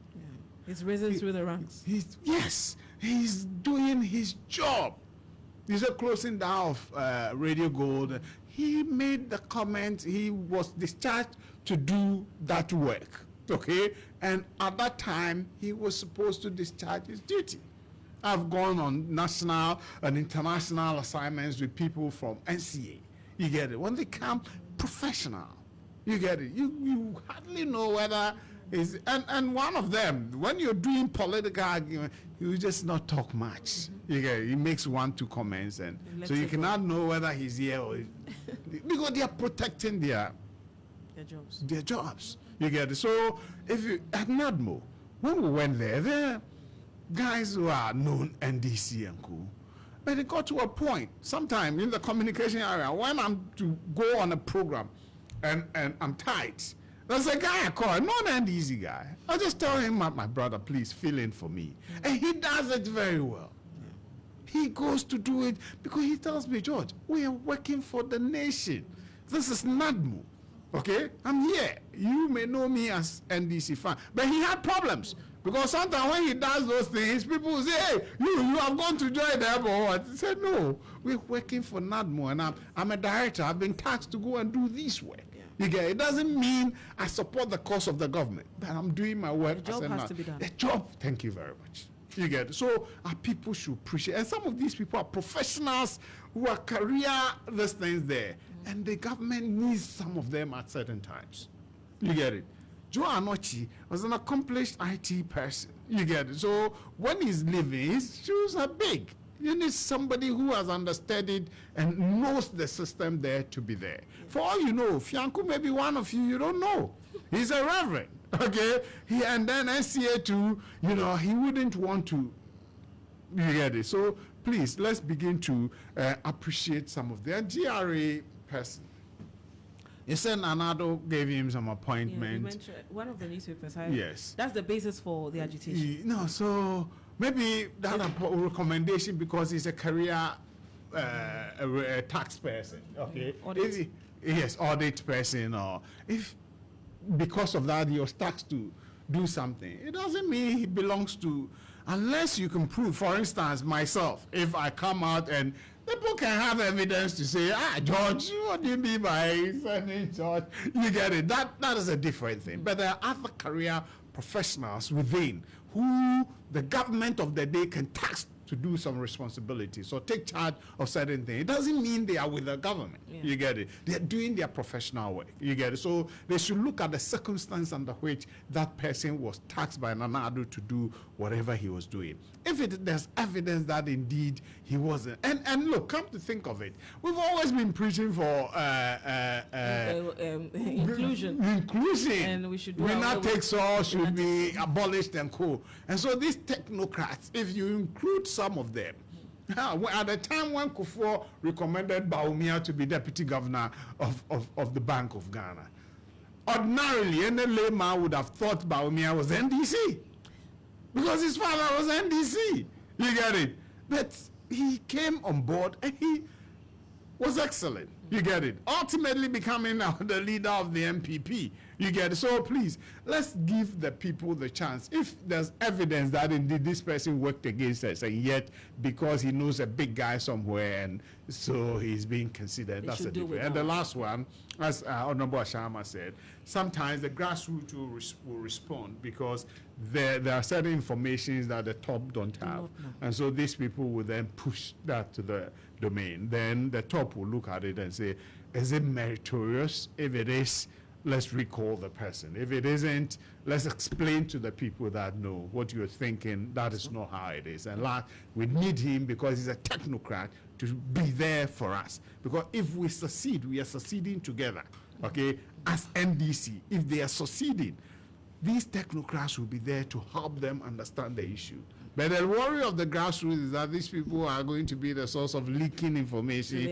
He's risen through the ranks. He's doing his job. He's a closing down of Radio Gold. He made the comment he was discharged to do that work, okay? And at that time, he was supposed to discharge his duty. I've gone on national and international assignments with people from NCA. You get it? When they come, professional. You get it? You hardly know whether is and one of them, when you're doing political argument, you just not talk much. You get it? He makes 1-2 comments, and so you cannot know whether he's here or because they are protecting their jobs. You get it? So if you at NADMO, when we went there guys who are known NDC and co. But it got to a point, sometime in the communication area, when I'm to go on a program and I'm tight, there's a guy I call, not an NDC guy. I just tell him, my brother, please fill in for me. And he does it very well. He goes to do it because he tells me, George, we are working for the nation. This is NADMO. Okay? I'm here. You may know me as NDC fan. But he had problems. Because sometimes when he does those things, people will say, hey, you have gone to join them or what? He said, no, we're working for NADMO, and I'm a director. I've been tasked to go and do this work. Yeah. You get it? It doesn't mean I support the cause of the government, but I'm doing my work. The job has to be done. The job, thank you very much. You get it? So our people should appreciate, and some of these people are professionals who are career these things there, and the government needs some of them at certain times. You get it? Joe Anochi was an accomplished IT person. You get it? So when he's leaving, his shoes are big. You need somebody who has understood it and knows the system there to be there. For all you know, Fianco may be one of you don't know. He's a reverend, okay? And then NCA too, he wouldn't want to, you get it? So please, let's begin to appreciate some of the GRA person. He said Nanado gave him some appointment. Yeah, you mentioned one of the newspapers. Yes. That's the basis for the agitation. No, so maybe that recommendation because he's a career a tax person. Okay. Audit. Yes, audit person. Or if because of that he was taxed to do something, it doesn't mean he belongs to, unless you can prove, for instance, myself, if I come out and people can have evidence to say, George, what do you mean by saying George? You get it. That is a different thing. But there are other career professionals within who the government of the day can tax to do some responsibilities or take charge of certain things. It doesn't mean they are with the government. Yeah. You get it? They're doing their professional work. You get it? So they should look at the circumstance under which that person was taxed by Nanado to do whatever he was doing. If there's evidence that indeed he wasn't, and look, come to think of it, we've always been preaching for inclusion. And we not take so should be abolished and co. And so these technocrats, if you include some of them, at the time when Kufuor recommended Bawumia to be deputy governor of the Bank of Ghana, ordinarily any layman would have thought Bawumia was NDC. Because his father was NDC. You get it? But he came on board and he was excellent. You get it? Ultimately becoming now the leader of the MPP. You get it? So please, let's give the people the chance. If there's evidence that indeed this person worked against us, and yet because he knows a big guy somewhere and so he's being considered, that's a different. And the last one, as Honorable Ashama said, sometimes the grassroots will respond because there are certain informations that the top don't have. And so these people will then push that to the domain. Then the top will look at it and say, is it meritorious? If it is, let's recall the person. If it isn't, let's explain to the people that no, what you're thinking, that is not how it is. And we need him because he's a technocrat to be there for us. Because if we succeed, we are succeeding together. Okay, as NDC, if they are succeeding, these technocrats will be there to help them understand the issue. But the worry of the grassroots is that these people are going to be the source of leaking information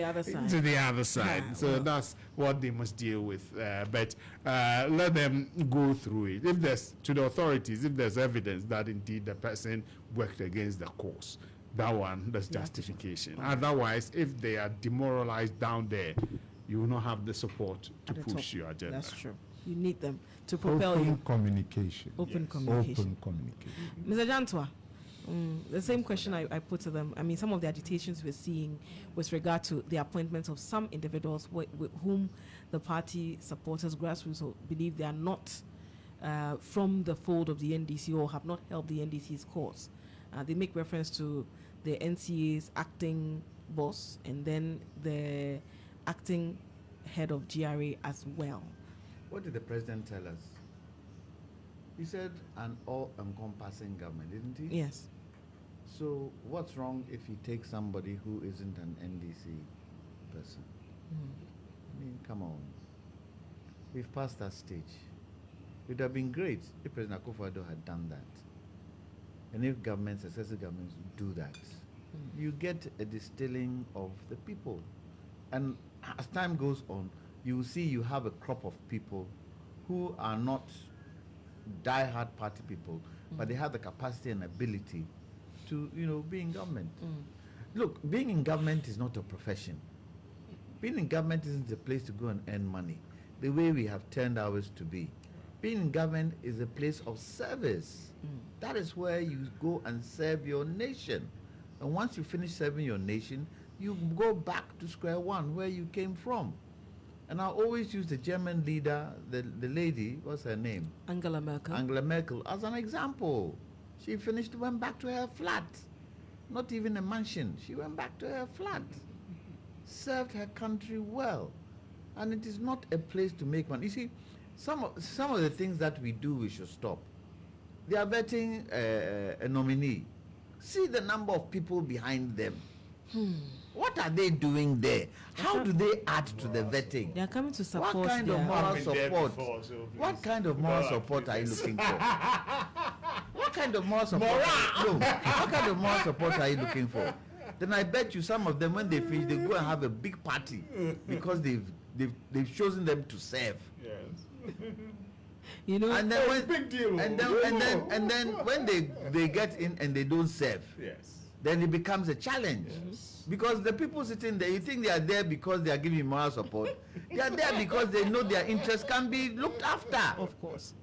to the other side. Yeah, so that's what they must deal with. But let them go through it. If there's, to the authorities, if there's evidence that indeed the person worked against the cause, that one, that's justification. Otherwise, if they are demoralized down there, you will not have the support to push your agenda. That's true. You need them to propel open you. Communication. Open Yes. communication. Open communication. Mr. Jantwa, the same question I put to them. I mean, some of the agitations we're seeing with regard to the appointments of some individuals with whom the party supporters, grassroots, believe they are not from the fold of the NDC or have not helped the NDC's cause. They make reference to the NCA's acting boss and then the acting head of GRA as well. What did the president tell us? He said an all-encompassing government, didn't he? Yes. So what's wrong if he takes somebody who isn't an NDC person? I mean, come on. We've passed that stage. It would have been great if President Akufo-Addo had done that. And if governments, successive governments, do that, you get a distilling of the people. And as time goes on, you will see you have a crop of people who are not die-hard party people, but they have the capacity and ability to, be in government. Look, being in government is not a profession. Being in government isn't a place to go and earn money, the way we have turned ours to be. Being in government is a place of service. That is where you go and serve your nation. And once you finish serving your nation, you go back to square one, where you came from. And I always use the German leader, the lady, what's her name? Angela Merkel. Angela Merkel, as an example. She finished, went back to her flat. Not even a mansion. She went back to her flat. Served her country well. And it is not a place to make money. You see, some of the things that we do, we should stop. They are vetting a nominee. See the number of people behind them. What are they doing there? How do they add to the vetting? They are coming to support. What kind of moral support? What kind of moral support are you looking for? What kind of moral support? No. What kind of moral support are you looking for? Then I bet you some of them, when they finish, they go and have a big party because they've chosen them to serve. Yes. And then when, big deal. And then when they get in and they don't serve. Yes. Then it becomes a challenge. Yes. Because the people sitting there, you think they are there because they are giving moral support. They are there because they know their interests can be looked after. Of course.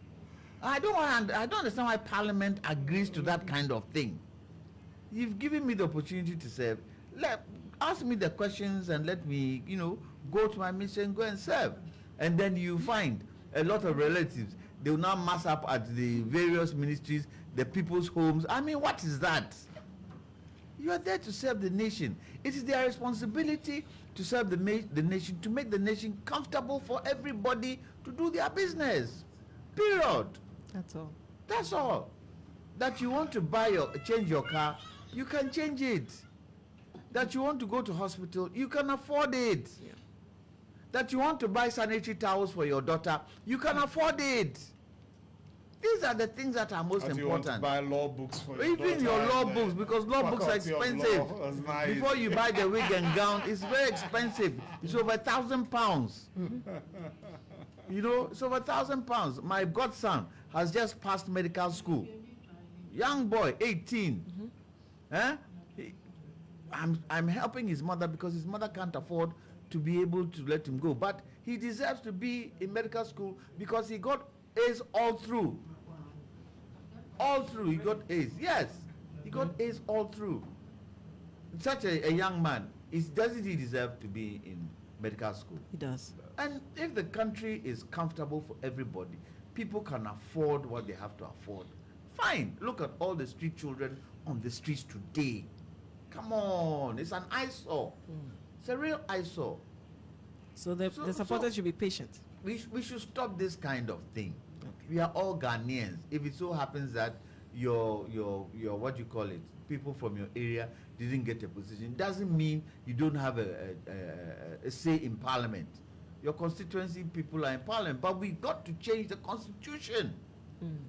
I don't understand why Parliament agrees to that kind of thing. You've given me the opportunity to serve. Ask me the questions and let me, go to my mission, go and serve. And then you find a lot of relatives. They will now mass up at the various ministries, the people's homes. I mean, what is that? You are there to serve the nation. It is their responsibility to serve the nation, to make the nation comfortable for everybody to do their business. Period. That's all. That's all. That you want to change your car, you can change it. That you want to go to hospital, you can afford it. Yeah. That you want to buy sanitary towels for your daughter, you can afford it. These are the things that are most important. You want to buy law books for your daughter. Even your law books, because law books are expensive. Nice. Before you buy the wig and gown, it's very expensive. It's over £1,000. It's over £1,000. My godson has just passed medical school. Young boy, 18. I'm helping his mother because his mother can't afford to be able to let him go. But he deserves to be in medical school because he got A's all through. All through, he got A's. Yes, he got A's all through. Such a young man, doesn't he deserve to be in medical school? He does. And if the country is comfortable for everybody, people can afford what they have to afford. Fine. Look at all the street children on the streets today. Come on, it's an eyesore. It's a real eyesore. So the supporters should be patient. We should stop this kind of thing. Okay. We are all Ghanaians. If it so happens that your what you call it, people from your area didn't get a position, doesn't mean you don't have a say in Parliament. Your constituency people are in Parliament, but we got to change the constitution.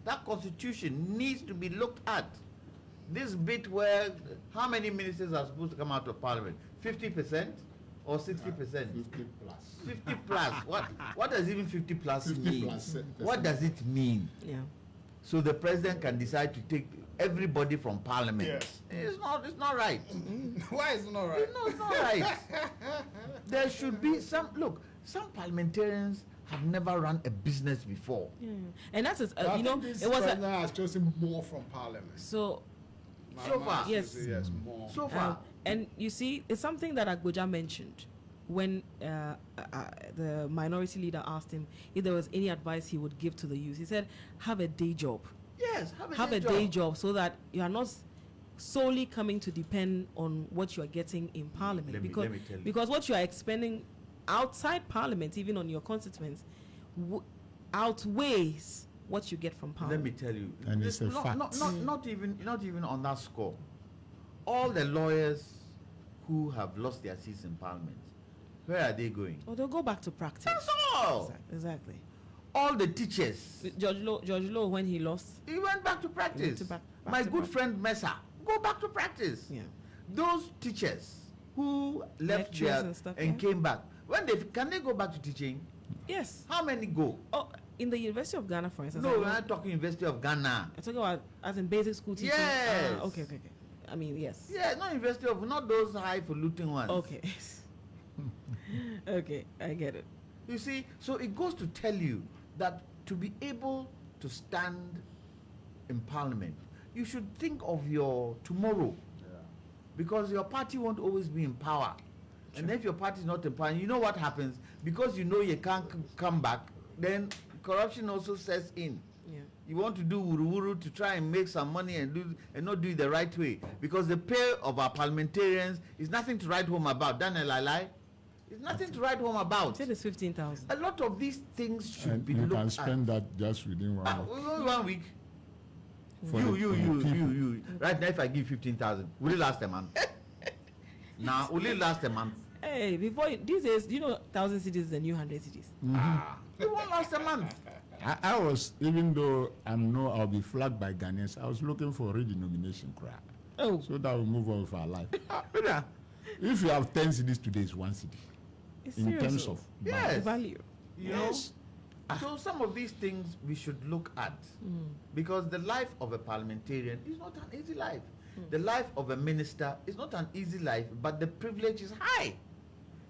That constitution needs to be looked at. This bit where how many ministers are supposed to come out of Parliament? 50% or 60%? 50 plus. 50 plus. What does even 50 plus 50 mean? Plus what does it mean? Yeah. So the president can decide to take everybody from Parliament. Yes. It's not right. Why is it not right? No, it's not right. There should be some parliamentarians have never run a business before. Yeah. And that's I think this president has chosen more from Parliament. So far, yes, more. So far, and you see, it's something that Agboja mentioned when the minority leader asked him if there was any advice he would give to the youth. He said, "Have a day job. yes, Have a day job so that you are not solely coming to depend on what you are getting in Parliament, Let me tell you. because what you are expending outside Parliament, even on your constituents, outweighs what you get from Parliament." Let me tell you, And it's a fact. Not even on that score. All the lawyers who have lost their seats in Parliament, where are they going? Or they'll go back to practice. That's all. Exactly. All the teachers, George Lowe, when he lost, he went back to practice. back My to good practice. friend Mesa, go back to practice. Yeah. Those teachers who left Lectures there and stuff, and yeah. came back, can they go back to teaching? Yes. How many go? Oh, in the University of Ghana, for instance. No, we're not talking University of Ghana. I'm talking about as in basic school teaching. Yes. Okay. I mean, yes. Yeah, not University of, not those highfalutin ones. Okay. Okay, I get it. You see, so it goes to tell you that to be able to stand in Parliament, you should think of your tomorrow. Because your party won't always be in power. And if your party is not in power, you know what happens? Because you know you can't come back, then corruption also sets in. Yeah. You want to do wuru-wuru to try and make some money and not do it the right way. Because the pay of our parliamentarians is nothing to write home about. Daniel, I lie? It's nothing to write home about. It is 15,000. A lot of these things should And be you looked can at. spend that just within 1 week. Only 1 week. For the people. You. Right now, if I give 15,000, will it last a month? Now, will it last a month? Hey, these days, 1,000 cities is the new 100 cities. It won't last a month. I was, even though I'll be flagged by Ghanaians, I was looking for redenomination cry. Oh. So that will move on with our life. Brother, If you have 10 cities today, it's 1 city. It's In serious, terms though. of Yes. value. you know, so some of these things we should look at, because the life of a parliamentarian is not an easy life. The life of a minister is not an easy life, but the privilege is high.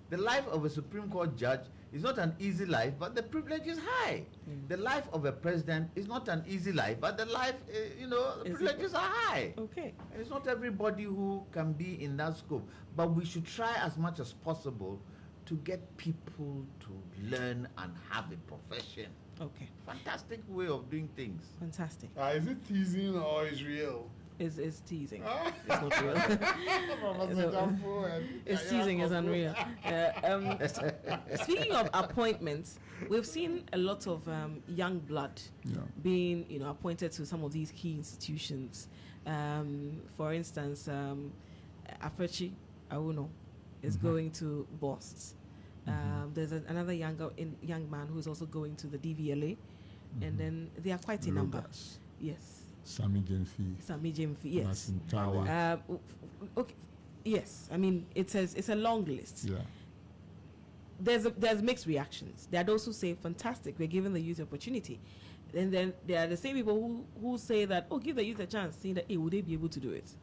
The life of a Supreme Court judge is not an easy life, but the privilege is high. The life of a president is not an easy life, but the life, the privileges are high. Okay. And it's not everybody who can be in that scope, but we should try as much as possible to get people to learn and have a profession. Okay. Fantastic way of doing things. Fantastic. Is it teasing or is real? It's teasing. It's not real. It's teasing. It's unreal. Speaking of appointments, we've seen a lot of young blood being, appointed to some of these key institutions. For instance, Afechi Awuno is going to BOST. There's another young man who's also going to the DVLA, and then they are quite a number. Yes. Sami Jemfi, yes. Tale. Okay, yes. I mean, it's a long list. Yeah. There's mixed reactions. There are those who say, "Fantastic, we're giving the youth opportunity," and then there are the same people who say that, "Oh, give the youth a chance," saying that, "Hey, would they be able to do it?"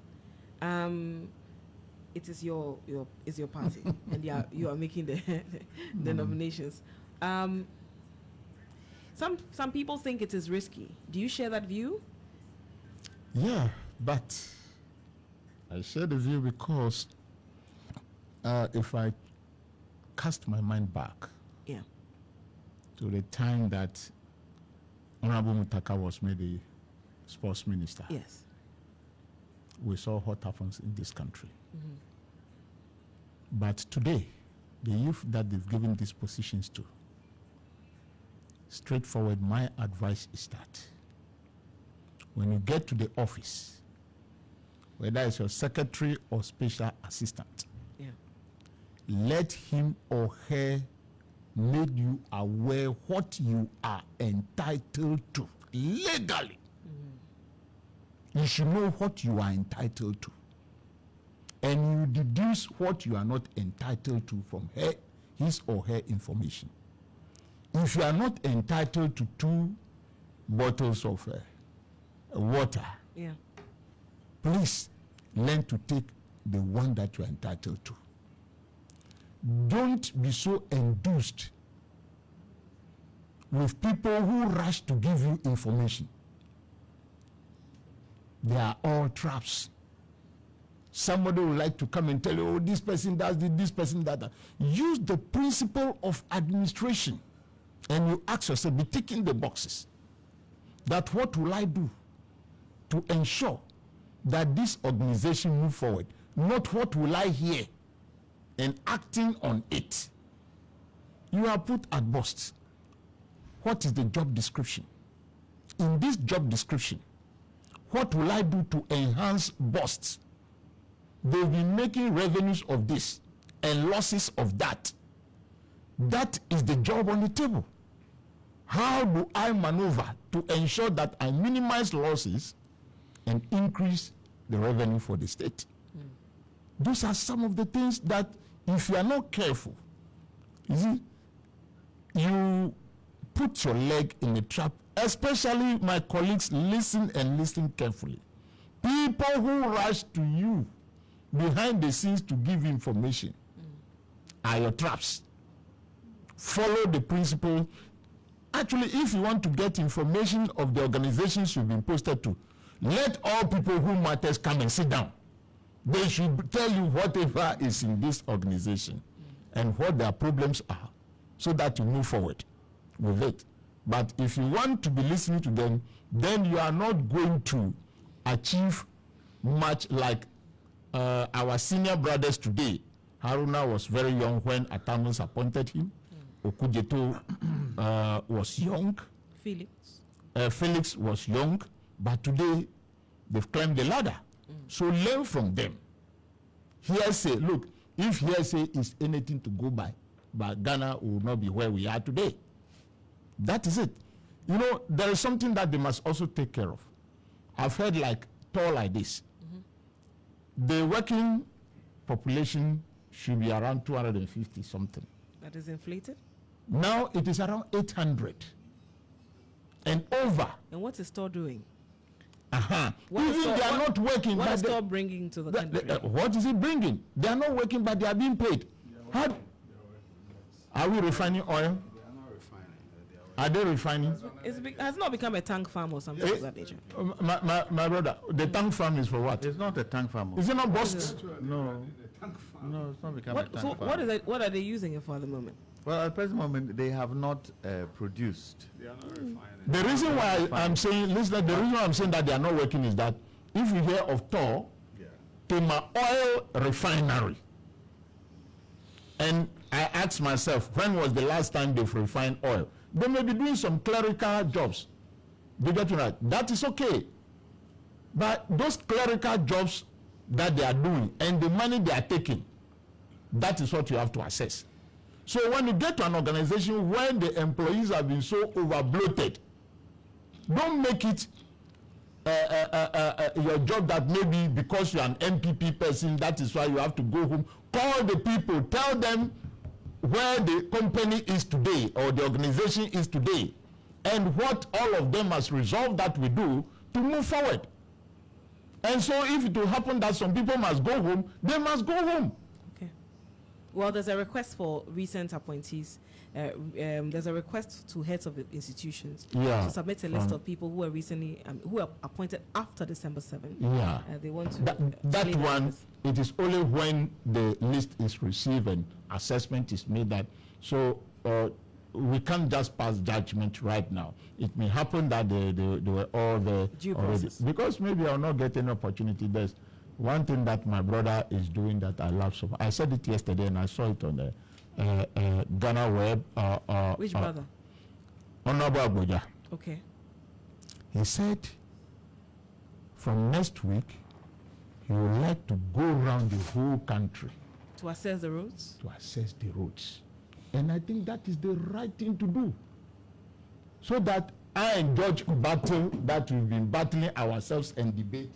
It is your party, and you are making the nominations. Some people think it is risky. Do you share that view? Yeah, but I share the view because if I cast my mind back to the time that Honorable Mutaka was made the sports minister, yes, we saw what happens in this country. But today, the youth that they've given these positions to, straightforward, my advice is that when you get to the office, whether it's your secretary or special assistant, let him or her make you aware what you are entitled to legally. You should know what you are entitled to. And you deduce what you are not entitled to from his or her information. If you are not entitled to 2 bottles of water, please learn to take the one that you are entitled to. Don't be so enthused with people who rush to give you information. They are all traps. Somebody would like to come and tell you, oh, this person does this person does that. Use the principle of administration, and you ask yourself, be ticking the boxes, that what will I do to ensure that this organization move forward, not what will I hear, and acting on it. You are put at bust. What is the job description? In this job description, what will I do to enhance busts? They'll be making revenues of this and losses of that. That is the job on the table. How do I maneuver to ensure that I minimize losses and increase the revenue for the state? Those are some of the things that, if you are not careful, you see, you put your leg in a trap. Especially my colleagues, listen and listen carefully. People who rush to you behind the scenes to give information are your traps. Follow the principle. Actually, if you want to get information of the organizations you've been posted to, let all people who matters come and sit down. They should tell you whatever is in this organization and what their problems are, so that you move forward with it. But if you want to be listening to them, then you are not going to achieve much. Like our senior brothers today. Haruna was very young when Atamus appointed him. Okujeto was young. Felix was young. But today, they've climbed the ladder. So learn from them. Hearsay, look, if hearsay is anything to go by, but Ghana will not be where we are today. That is it. You know, there is something that they must also take care of. I've heard like tall like this. The working population should be around 250 something. That is inflated? Now it is around 800 and over. And what is Starr doing? Even they are not working. What is Starr bringing to the country? What is it bringing? They are not working, but they are being paid. How? Are we refining oil? Are they refining? It has not become a tank farm or something of that nature. My brother, the tank farm is for what? It's not a tank farm. Is it not bust? No. No, it's not becoming a tank farm. So what are they using it for at the moment? Well, at the present moment, they have not produced. They are not refining. The reason why I'm saying, listen, the reason why I'm saying that they are not working is that if you hear of Tor, Tema Oil Refinery, and I asked myself, when was the last time they've refined oil? They may be doing some clerical jobs. They get to that. That is okay. But those clerical jobs that they are doing and the money they are taking, that is what you have to assess. So when you get to an organization where the employees have been so over-bloated, don't make it your job that maybe because you're an MPP person, that is why you have to go home. Call the people, tell them where the company is today or the organization is today and what all of them must resolve that we do to move forward. And so if it will happen that some people must go home, they must go home. Okay. Well, there's a request for recent appointees. There's a request to heads of institutions to submit a list of people who are recently who are appointed after December 7th. Yeah. They want to that one. It is only when the list is received and assessment is made that. So we can't just pass judgment right now. It may happen that they were all there already. Because maybe I'll not get any opportunity. There's one thing that my brother is doing that I love so much. I said it yesterday and I saw it on the Ghana web. Which brother? Honorable Abuja. Okay. He said from next week he would like to go around the whole country to assess the roads. To assess the roads, and I think that is the right thing to do, so that I and George battle that we've been battling ourselves and debate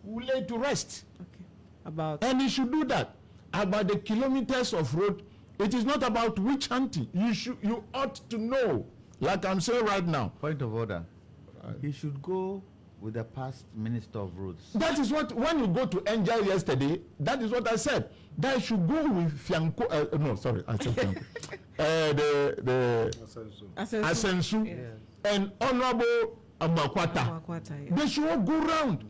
will lay to rest. Okay. And he should do that about the kilometers of road. It is not about witch hunting. You ought to know, like I'm saying right now. Point of order. He should go with the past Minister of Roads. That is what, when you go to NJ yesterday, that is what I said. That I should go with Fianco, no, sorry, I said Fianco. The Asensu yes. And Honorable Amakwata. Yeah. They should all go round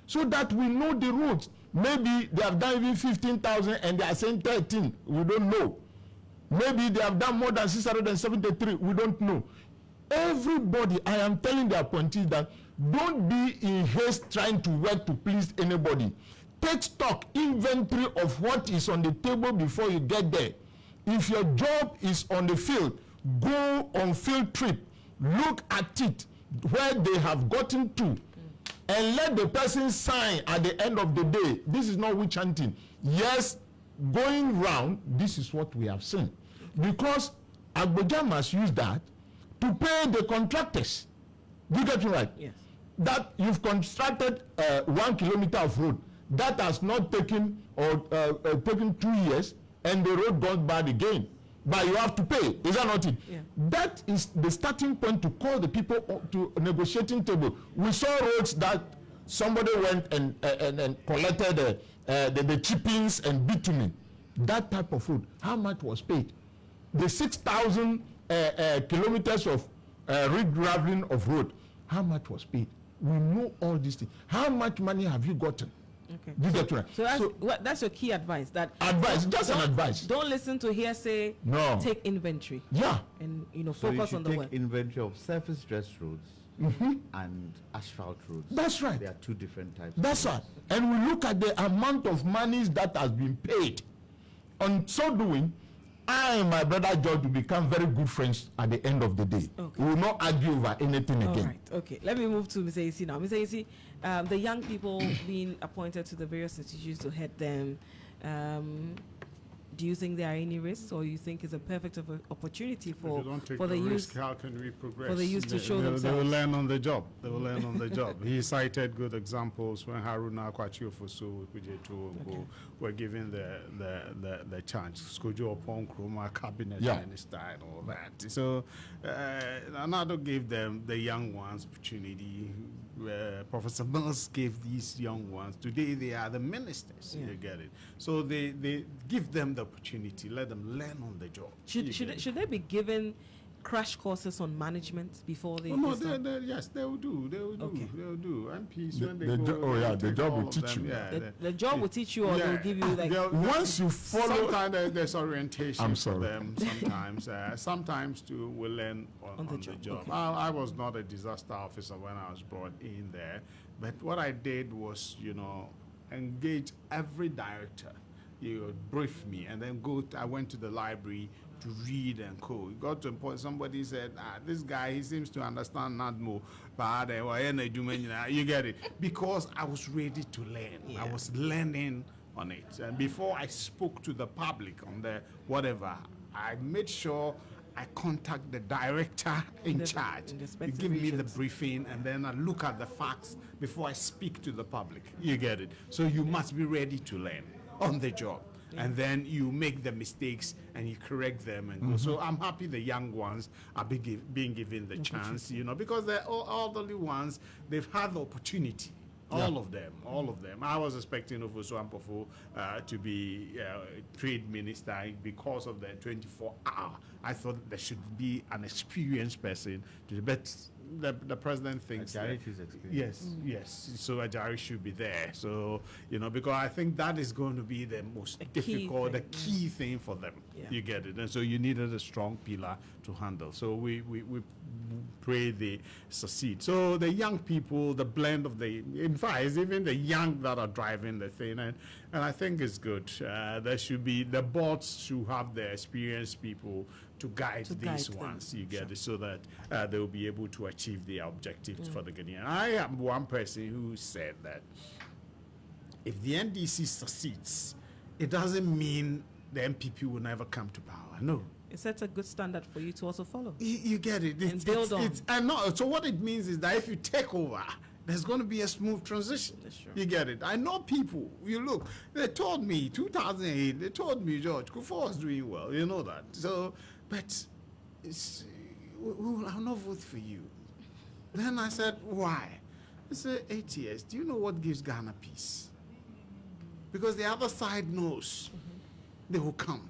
so that we know the roads. Maybe they have done even 15,000 and they are saying 13. We don't know. Maybe they have done more than 673. We don't know. Everybody, I am telling the appointees that don't be in haste trying to work to please anybody. Take stock, inventory of what is on the table before you get there. If your job is on the field, go on field trip, look at it, where they have gotten to, and let the person sign at the end of the day. This is not witch hunting. Yes, going round, this is what we have seen. Because Agboja must use that to pay the contractors. Do you get me right? Yes. That you've constructed 1 kilometer of road that has not taken or taken 2 years, and the road gone bad again. But you have to pay. Is that not it? Yeah. That is the starting point to call the people to a negotiating table. We saw roads that somebody went and collected the chippings and bitumen. That type of road. How much was paid? The 6,000 kilometers of regraveling of road. How much was paid? We know all these things. How much money have you gotten? Okay. You get right. So that's your key advice. That advice, just an advice. Don't listen to hearsay. No. Take inventory. Yeah. And so focus on the work. take inventory of surface dress roads and asphalt roads. That's right. There are two different types. That's right. And we look at the amount of monies that has been paid. On so doing, I and my brother George will become very good friends at the end of the day. Okay. We will not argue over anything again. Right. Okay. Let me move to Mr. Isi now. Mr. Isi, the young people being appointed to the various institutions to head them, do you think there are any risks, or you think it's a perfect opportunity for the youth? How can we progress? For the youth to show themselves. They will learn on the job. They will learn on the job. He cited good examples when Haruna Kwachiufosu were given the chance. Skojo upon Kroma cabinet minister and all that. So Another gave them, the young ones, opportunity. Professor Mills gave these young ones. Today they are the ministers. You get it. So they give them the opportunity. Let them learn on the job. Should they be given crash courses on management before they? No, yes, they will do. They will do. Okay. They will do. MPs when they go. The job will teach you. The job will teach you, or they'll give you like. Once you follow. Sometimes there's orientation for them. Sometimes too we learn on the job. Okay. I was not a disaster officer when I was brought in there, but what I did was, engage every director. You would brief me, and then I went to the library to read and code. It got to a point somebody said, this guy, he seems to understand not more. But you get it. Because I was ready to learn. Yeah. I was learning on it. And before I spoke to the public on the whatever, I made sure I contact the director in charge. You give me the briefing, and then I look at the facts before I speak to the public. You get it. So you must be ready to learn on the job. Yeah. And then you make the mistakes and you correct them and go. So I'm happy the young ones are being given the chance, because the elderly ones, they've had the opportunity. All of them. I was expecting Ofosu Ampofo to be trade minister because of the 24-hour. I thought there should be an experienced person but the president thinks yes. So Ajari should be there. So because I think that is going to be the most difficult, the key thing for them. Yeah. You get it, and so you needed a strong pillar to handle. So we pray they succeed. So the young people, the blend of in fact, it's even the young that are driving the thing, and I think it's good. There should be the boards should have the experienced people to guide these ones. You get it, so that they will be able to achieve their objectives for the Ghanaian. I am one person who said that if the NDC succeeds, it doesn't mean the MPP will never come to power. No. It sets a good standard for you to also follow. You get it. And build on. So what it means is that if you take over, there's going to be a smooth transition. That's true. You get it. I know people. You look. They told me 2008. They told me George Kufuor was doing well. You know that. So, but I'll not vote for you. Then I said, why? I say, 8 years, do you know what gives Ghana peace? Because the other side knows they will come.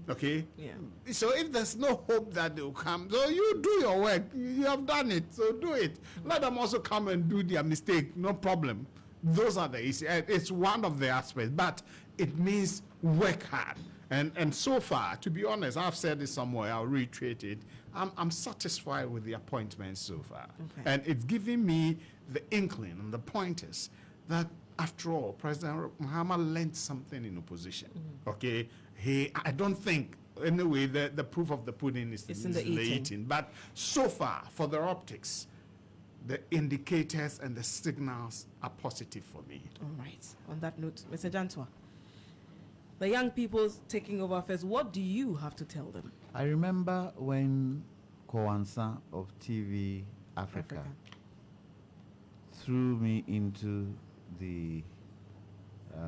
Okay? Yeah. So if there's no hope that they will come, so you do your work. You have done it, so do it. Let them also come and do their mistake. No problem. Those are the issues. It's one of the aspects, but it means work hard. And so far, to be honest, I've said it somewhere, I'll reiterate it, I'm satisfied with the appointments so far. Okay. And it's giving me the inkling and the pointers that, after all, President Muhammad learned something in opposition. Okay? I don't think, anyway, the proof of the pudding is in the eating. But so far, for the optics, the indicators and the signals are positive for me. All right. On that note, Mr. Jantwa, the young people taking over first, what do you have to tell them? I remember when Kowansa of TV Africa threw me into the...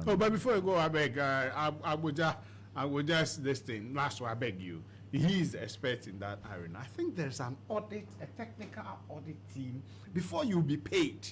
but before you go, I beg, I would just this thing. Last one, I beg you. He is the expert in that arena. I think there's an audit, a technical audit team before you be paid.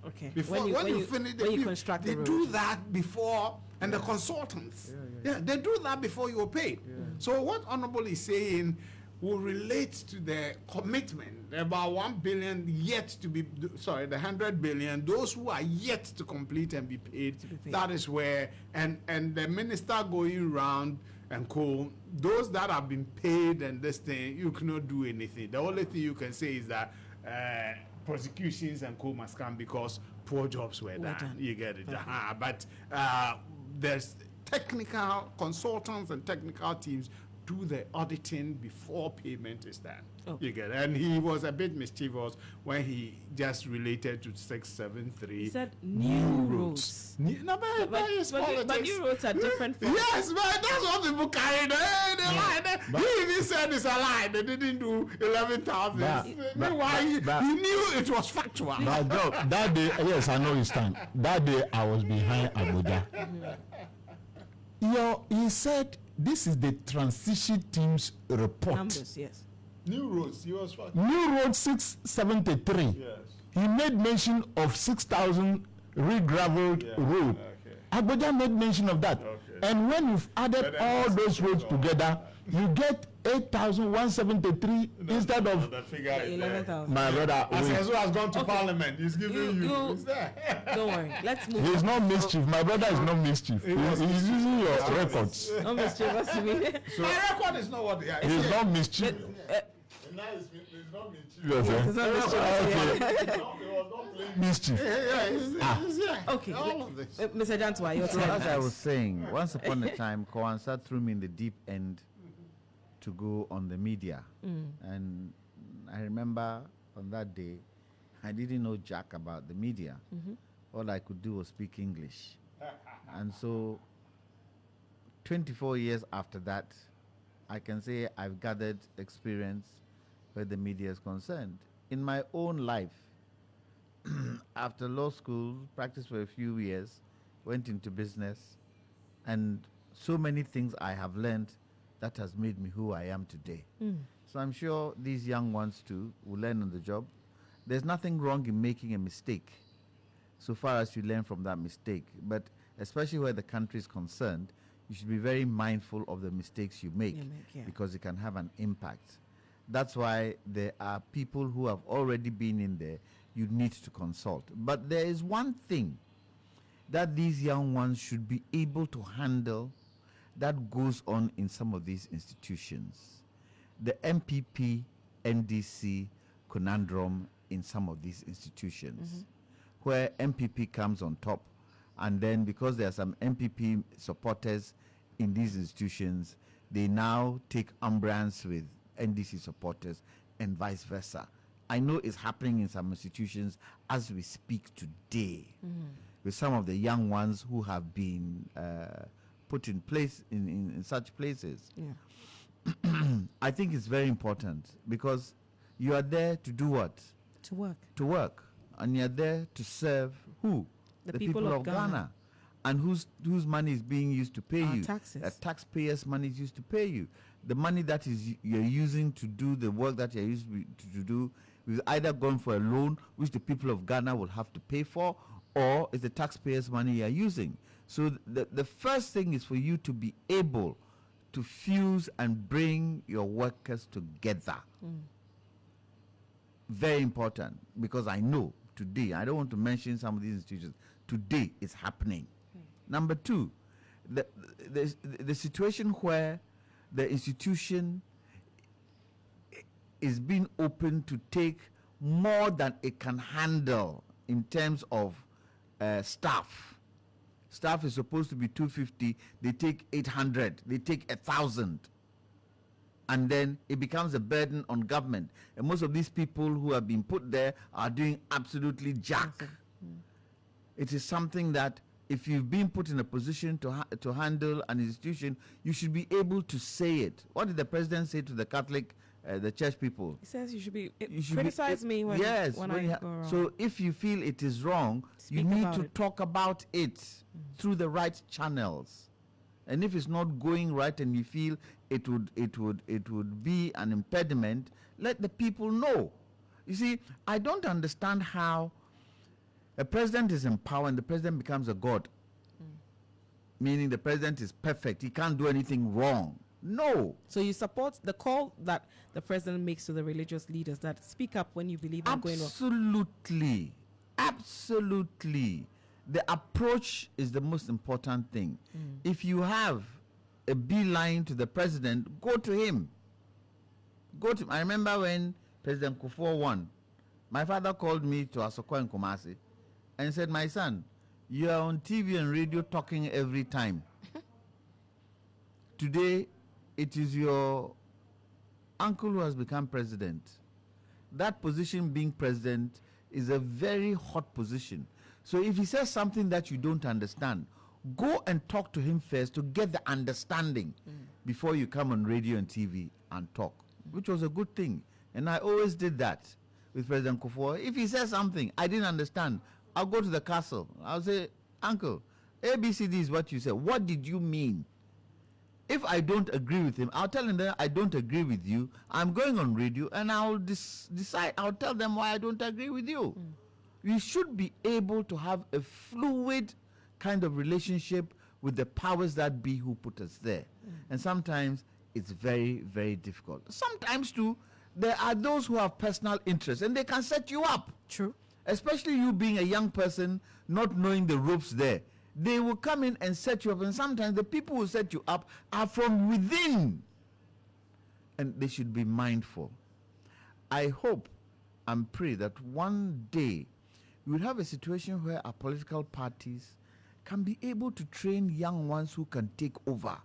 Okay. Before when you finish, construct they the road. do that before, and the consultants. Yeah, they do that before you are paid. So what Honorable is saying will relate to the commitment, about 1 billion yet to be, sorry, the 100 billion, those who are yet to complete and be paid, that is where, and the minister going around and those that have been paid and this thing, you cannot do anything. The only thing you can say is that prosecutions and must come because poor jobs were done. You get it. But there's technical consultants and technical teams do the auditing before payment is done. You get it. And he was a bit mischievous when he just related to 673. He said new roads. But new roads are different from... Yes, but that's what people carried. They lied. He even said it's a lie. They didn't do 11,000. Meanwhile, he knew it was factual. But that day, yes, I know his time. That day, I was behind Abuja. He said, this is the transition team's report. Numbers, yes. New roads, he was what? New road 673. Yes. He made mention of 6,000 re-graveled road. Abuja made mention of that. And when you've added all those roads together, you get 8,173 instead of the figure 11,000. My brother. As has gone to Parliament, he's giving you. It's there. Don't worry. Let's move. He's not mischief. My brother is not mischief. He's using your records. No mischievous to me. My record is not what they are. He's not mischief. Mischief. Okay. Mr. Jantwa, your So turn. as I was saying, once upon a time, Kowansa threw me in the deep end to go on the media. And I remember on that day, I didn't know jack about the media. All I could do was speak English. And so 24 years after that, I can say I've gathered experience where the media is concerned. In my own life, after law school, practiced for a few years, went into business, and so many things I have learned that has made me who I am today. So I'm sure these young ones too will learn on the job. There's nothing wrong in making a mistake, so far as you learn from that mistake. But especially where the country is concerned, you should be very mindful of the mistakes you make, because it can have an impact. That's why there are people who have already been in there you need to consult. But there is one thing that these young ones should be able to handle that goes on in some of these institutions. The MPP, NDC conundrum in some of these institutions, where MPP comes on top, and then because there are some MPP supporters in these institutions, they now take umbrance with NDC supporters and vice versa. I know it's happening in some institutions as we speak today, with some of the young ones who have been put in place in such places. I think it's very important, because you are there to do what? To work. To work. And you're there to serve who? The people of Ghana. And whose money is being used to pay you? Taxes. Taxpayers' money is used to pay you. The money that you're using to do the work that you're used to do We've either gone for a loan, which the people of Ghana will have to pay for, or it's the taxpayers' money you're using. So the first thing is for you to be able to fuse and bring your workers together. Very important, because I know today, I don't want to mention some of these institutions, today it's happening. Number two, the situation where the institution is being open to take more than it can handle in terms of staff. Staff is supposed to be 250, they take 800, they take 1,000. And then it becomes a burden on government. And most of these people who have been put there are doing absolutely jack. It is something that if you've been put in a position to handle an institution, you should be able to say it. What did the president say to the Catholic, the church people? He says you should criticize me when I go wrong. So if you feel it is wrong, you need to talk about it through the right channels. And if it's not going right and you feel it would be an impediment, let the people know. You see, I don't understand how a president is in power and the president becomes a god. Meaning the president is perfect, he can't do anything wrong. No. So you support the call that the president makes to the religious leaders that speak up when you believe I'm going wrong? Absolutely. Absolutely. The approach is the most important thing. If you have a beeline to the president, go to him. I remember when President Kufuor won, my father called me to Asoko and Kumasi and said, my son, you are on TV and radio talking every time. Today, it is your uncle who has become president. That position, being president, is a very hot position. So if he says something that you don't understand, go and talk to him first to get the understanding before you come on radio and TV and talk, which was a good thing. And I always did that with President Kufuor. If he says something I didn't understand, I'll go to the castle. I'll say, Uncle, ABCD is what you said. What did you mean? If I don't agree with him, I'll tell him that I don't agree with you. I'm going on radio and I'll decide. I'll tell them why I don't agree with you. We should be able to have a fluid kind of relationship with the powers that be who put us there. And sometimes it's very, very difficult. Sometimes too, there are those who have personal interests and they can set you up. True. Especially you being a young person, not knowing the ropes there. They will come in and set you up, and sometimes the people who set you up are from within. And they should be mindful. I hope and pray that one day we will have a situation where our political parties can be able to train young ones who can take over.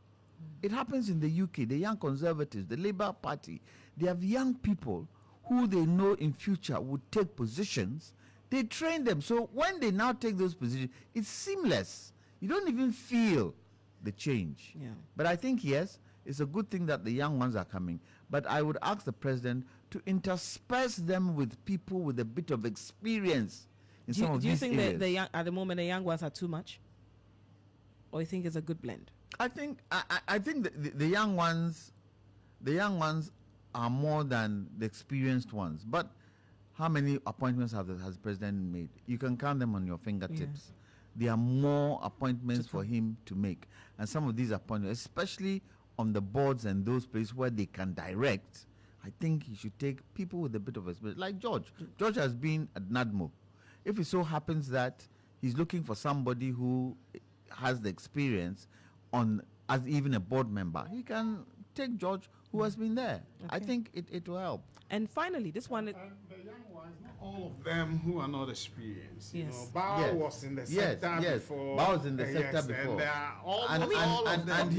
It happens in the UK, the Young Conservatives, the Labour Party. They have young people who they know in future would take positions. They train them. So when they now take those positions, it's seamless. You don't even feel the change. Yeah. But I think, yes, it's a good thing that the young ones are coming. But I would ask the president to intersperse them with people with a bit of experience in some of these areas. Do you think that at the moment the young ones are too much? Or you think it's a good blend? I think the young ones are more than the experienced ones. But how many appointments has the president made? You can count them on your fingertips. Yeah. There are more appointments for him to make. And some of these appointments, especially on the boards and those places where they can direct, I think he should take people with a bit of experience. Like George. George has been at NADMO. If it so happens that he's looking for somebody who has the experience as even a board member, he can take George, who has been there. Okay. I think it will help. And finally, this one... And the young ones, not all of them who are not experienced. Yes. You know, Bao was in the sector before. Bao was in the sector before. And all of them.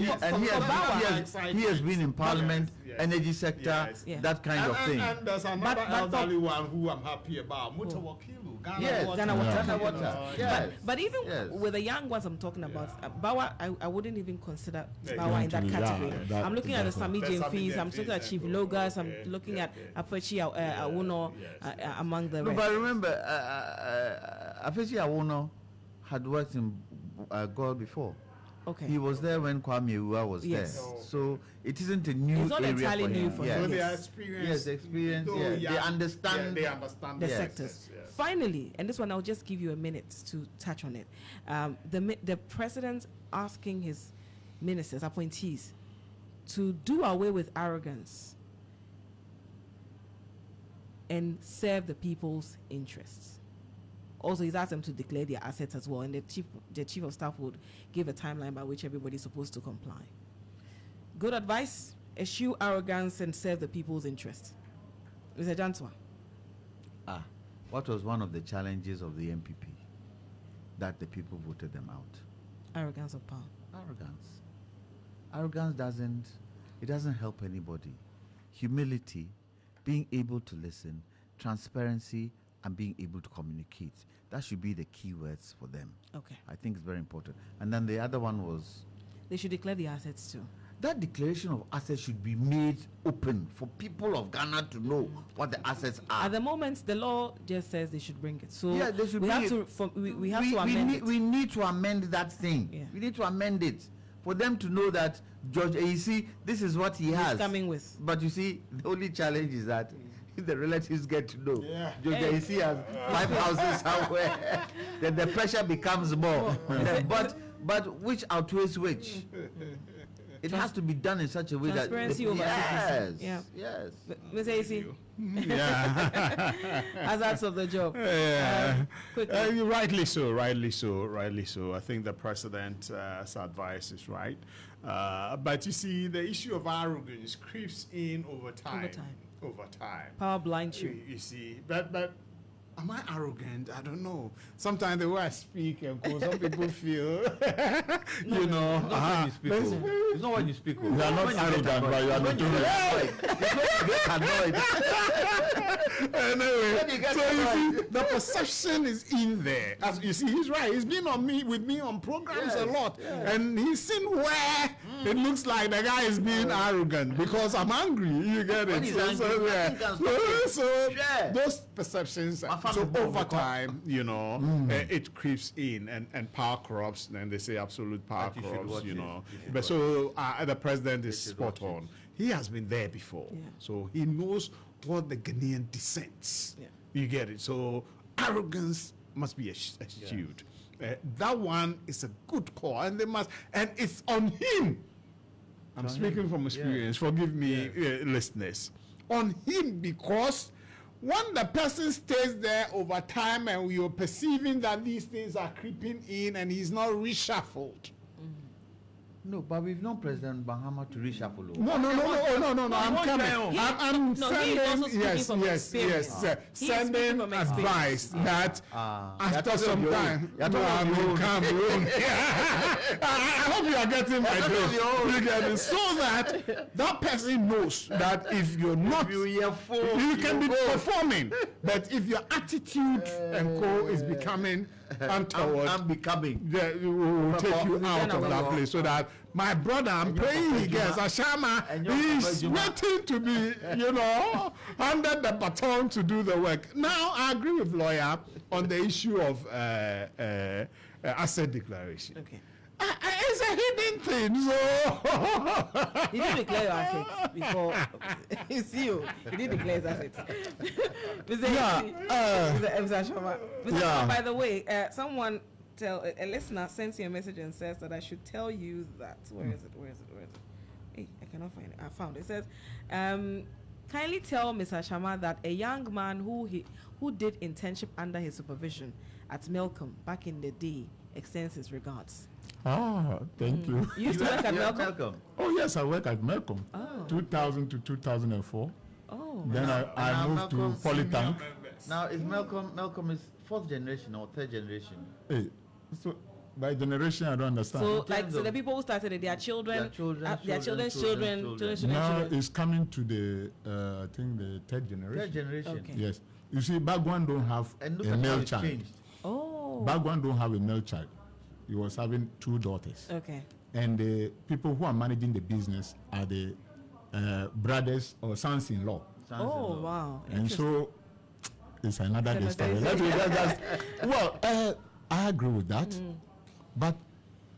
He has been in Parliament, energy sector, that kind of thing. And there's another elderly one who I'm happy about, Mutawakilu. Ghana Water. But even with the young ones I'm talking about, Bawa, I wouldn't even consider Bawa in that category. I'm looking at the Sami Jane Fees, I'm looking at Chief Logas, I'm looking at Apechi Awuno among the rest. But remember, Apechi Awuno had worked in God before. Okay. He was there when Kwame Ua was there. So it isn't a new it's not area entirely for new him. for Yeah. him. So they are Yes. experienced. Yes, experience. Though, Yeah. They understand. They understand The yes, sectors. yes, yes. Finally, and this one I'll just give you a minute to touch on it. The president asking his ministers, appointees, to do away with arrogance and serve the people's interests. Also, he's asked them to declare their assets as well, and the chief of staff would give a timeline by which everybody's supposed to comply. Good advice: eschew arrogance and serve the people's interests. Mr. Janswa. What was one of the challenges of the MPP? That the people voted them out. Arrogance of power. Arrogance doesn't help anybody. Humility, being able to listen, transparency, and being able to communicate. That should be the key words for them. Okay. I think it's very important. And then the other one was, They should declare the assets too. that declaration of assets should be made open for people of Ghana to know what the assets are. At the moment, the law just says they should bring it. So Yeah, they should we bring have it. we have to amend it. We need to amend that thing. Yeah. We need to amend it for them to know that George AC, this is what he has. He's coming with. But you see, the only challenge is that if the relatives get to know George Hey. AC has 5 houses somewhere, then the pressure becomes more. But which outweighs which? It has to be done in such a way that Transparency over secrecy. Yeah. yes. Mr. AC, Yeah. hazards of the job. Quickly. Rightly so. I think the president's advice is right. But you see, the issue of arrogance creeps in over time. Power blinds you. You see, but am I arrogant? I don't know. Sometimes the way I speak, and some people feel, you know. It's not when you speak. You are not arrogant, but you are not Anyway, so you see, the perception is in there. As you see, he's right. He's been with me on programs a lot, and he's seen where it looks like the guy is being arrogant because I'm angry. You get it? So those perceptions. So over time, you know, it creeps in, and power corrupts. And they say absolute power corrupts. You know, but so the president is spot on. He has been there before, so he knows what the Ghanaian dissents. You get it? So arrogance must be eschewed. That one is a good call, and they must, and it's on him. I'm speaking from experience. Forgive me, listeners. On him, because when the person stays there over time, and you're perceiving that these things are creeping in, and he's not reshuffled. No, but we've known President Bahama to reshuffle. No. I'm coming. I'm sending, sending advice that after some time, I hope you are getting my drift. You get it, so that person knows that if you're not, you can be performing, but if your attitude and co is becoming untoward, I'm becoming. We will take you out of that place, so that my brother, I'm praying he gets Ashama, he's waiting to be, handed the baton to do the work. Now, I agree with lawyer on the issue of asset declaration. Okay. It's a hidden thing, so. He didn't declare your assets before. He didn't declare his assets. Mr. Shoma. By the way, someone a listener sends you a message and says that I should tell you that. Where is it? Hey, I cannot find it. I found it. It says, kindly tell Mr. Shama that a young man who did internship under his supervision at Malcolm back in the day extends his regards. Thank you. You used to work at Malcolm? Oh, yes, I work at Malcolm. 2000 to 2004. Then I moved to Polytank. Now, is Malcolm is 4th generation or 3rd generation? Hey, so by generation, I don't understand. So the people who started it, their children's children. Now it's coming to the, I think the 3rd generation. 3rd generation. Okay. Yes. You see, back one don't have a male child. Back one don't have a male child. He was having 2 daughters. Okay. And the people who are managing the business are the brothers or sons-in-law. Oh, wow. And so it's another story. I agree with that. But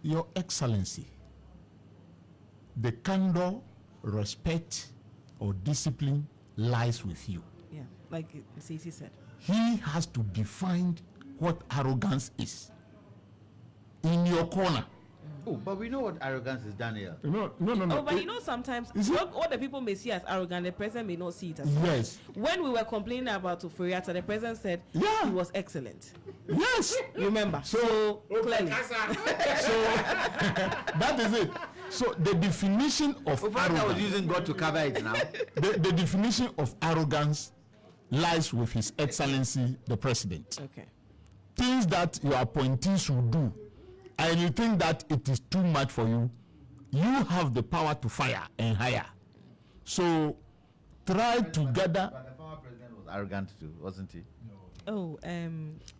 Your Excellency, the candor, respect, or discipline lies with you. Yeah, like Cece said. He has to define what arrogance is. In your corner. Oh, but we know what arrogance is, Daniel. No. Oh, but sometimes what the people may see as arrogant, the president may not see it as yes. When we were complaining about Ufuriata, the president said he was excellent. Yes. Remember? So clearly. So that is it. So the definition of arrogance. I was using God to cover it now. The definition of arrogance lies with His Excellency the President. Okay. Things that your appointees will do, and you think that it is too much for you, you have the power to fire and hire. So try together. But the former president was arrogant too, wasn't he? Oh,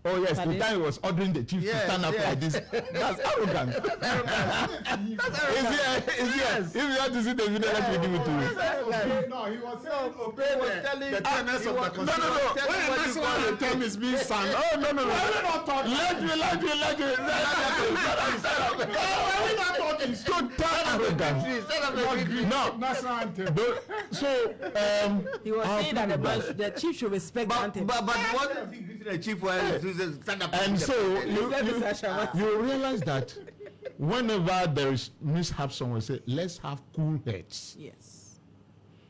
oh yes, the time he was ordering the chief to stand up like this. That's arrogant. Is he? If you have to see the video, let me give it to you. No, he was saying obey the tenets of the constitution. No. When the national term is being sung, oh no. Let me. Why we not talking? Total arrogance. No, national anthem. So he was saying that the chief should respect the anthem. But what the chief was stand up? And so you realize that whenever there is mishap, someone say, let's have cool heads. Yes.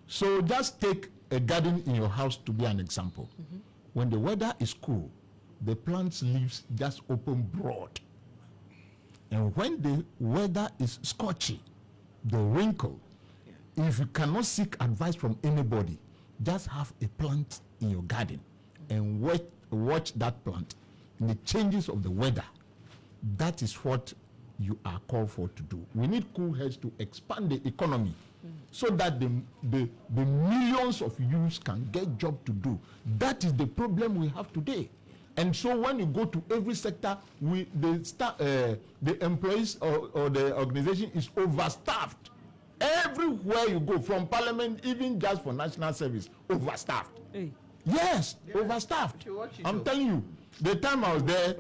So just take a garden in your house to be an example. Mm-hmm. When the weather is cool, the plant's leaves just open broad. And when the weather is scorchy, they wrinkle. Yeah. If you cannot seek advice from anybody, just have a plant in your garden and watch that plant in the changes of the weather. That is what you are called for to do. We need cool heads to expand the economy so that the millions of youths can get job to do. That is the problem we have today. And so when you go to every sector, the employees or the organization is overstaffed. Everywhere you go, from parliament, even just for national service, overstaffed. Hey. Yes, overstaffed. I'm telling you, the time I was there,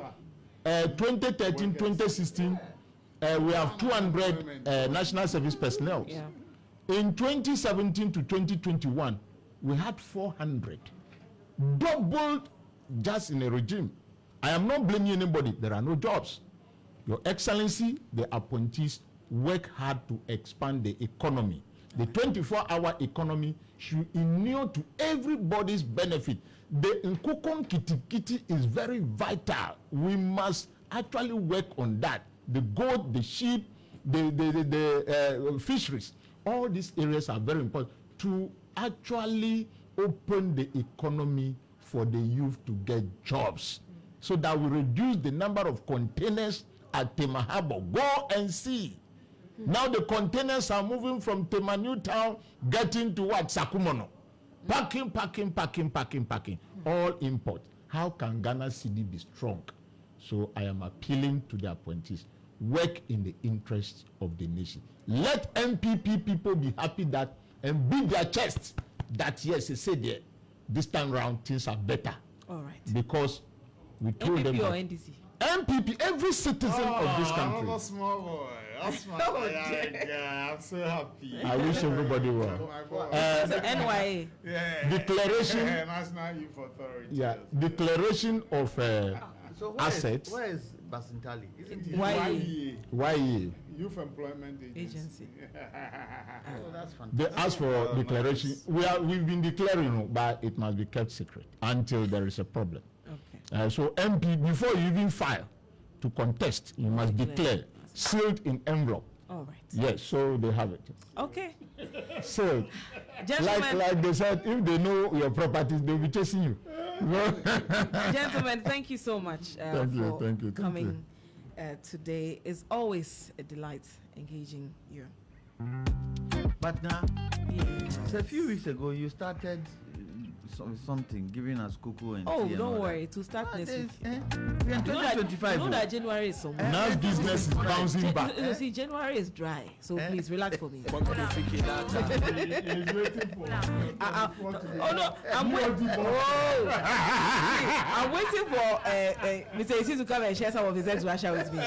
2013, 2016, we have 200 national service personnel. Yeah. In 2017 to 2021, we had 400. Doubled just in a regime. I am not blaming anybody. There are no jobs. Your Excellency, the appointees work hard to expand the economy. The 24-hour economy should inure to everybody's benefit. The Nkukon Kitikiti is very vital. We must actually work on that. The goat, the sheep, the fisheries, all these areas are very important to actually open the economy for the youth to get jobs, so that we reduce the number of containers at Tema Harbor. Go and see. Now the containers are moving from Tema New Town, getting to what? Sakumono. Packing. All import. How can Ghana city be strong? So I am appealing to the appointees. Work in the interests of the nation. Let MPP people be happy that and beat their chests that yes, they say there. This time round things are better. All right. Because we told them. MPP or NDC? MPP, every citizen of this country. I'm a small boy. I'm so happy. I wish everybody well. So NYA. Yeah. Declaration. National Youth Authority. Yeah. Declaration of so assets. Where is Basintali? Isn't it? YE. Youth Employment Agency. Oh, that's fantastic. They ask for declaration. We've been declaring, but it must be kept secret until there is a problem. Okay. So MP, before you even file to contest, you must declare, sealed in envelope. All right. Yes, so they have it. Okay. So, like they said, if they know your properties, they'll be chasing you. Gentlemen, thank you so much for coming today. It's always a delight engaging you. But now, so a few weeks ago, you started something, giving us cuckoo and tea. And don't worry, to start next week. We're in 2025. You know that January is so much. Now business is bouncing back. You see, January is dry, so please relax for me. He's waiting for. Oh no, I'm waiting. I'm waiting for Mr. Isi to come and share some of his ex-Russia with me.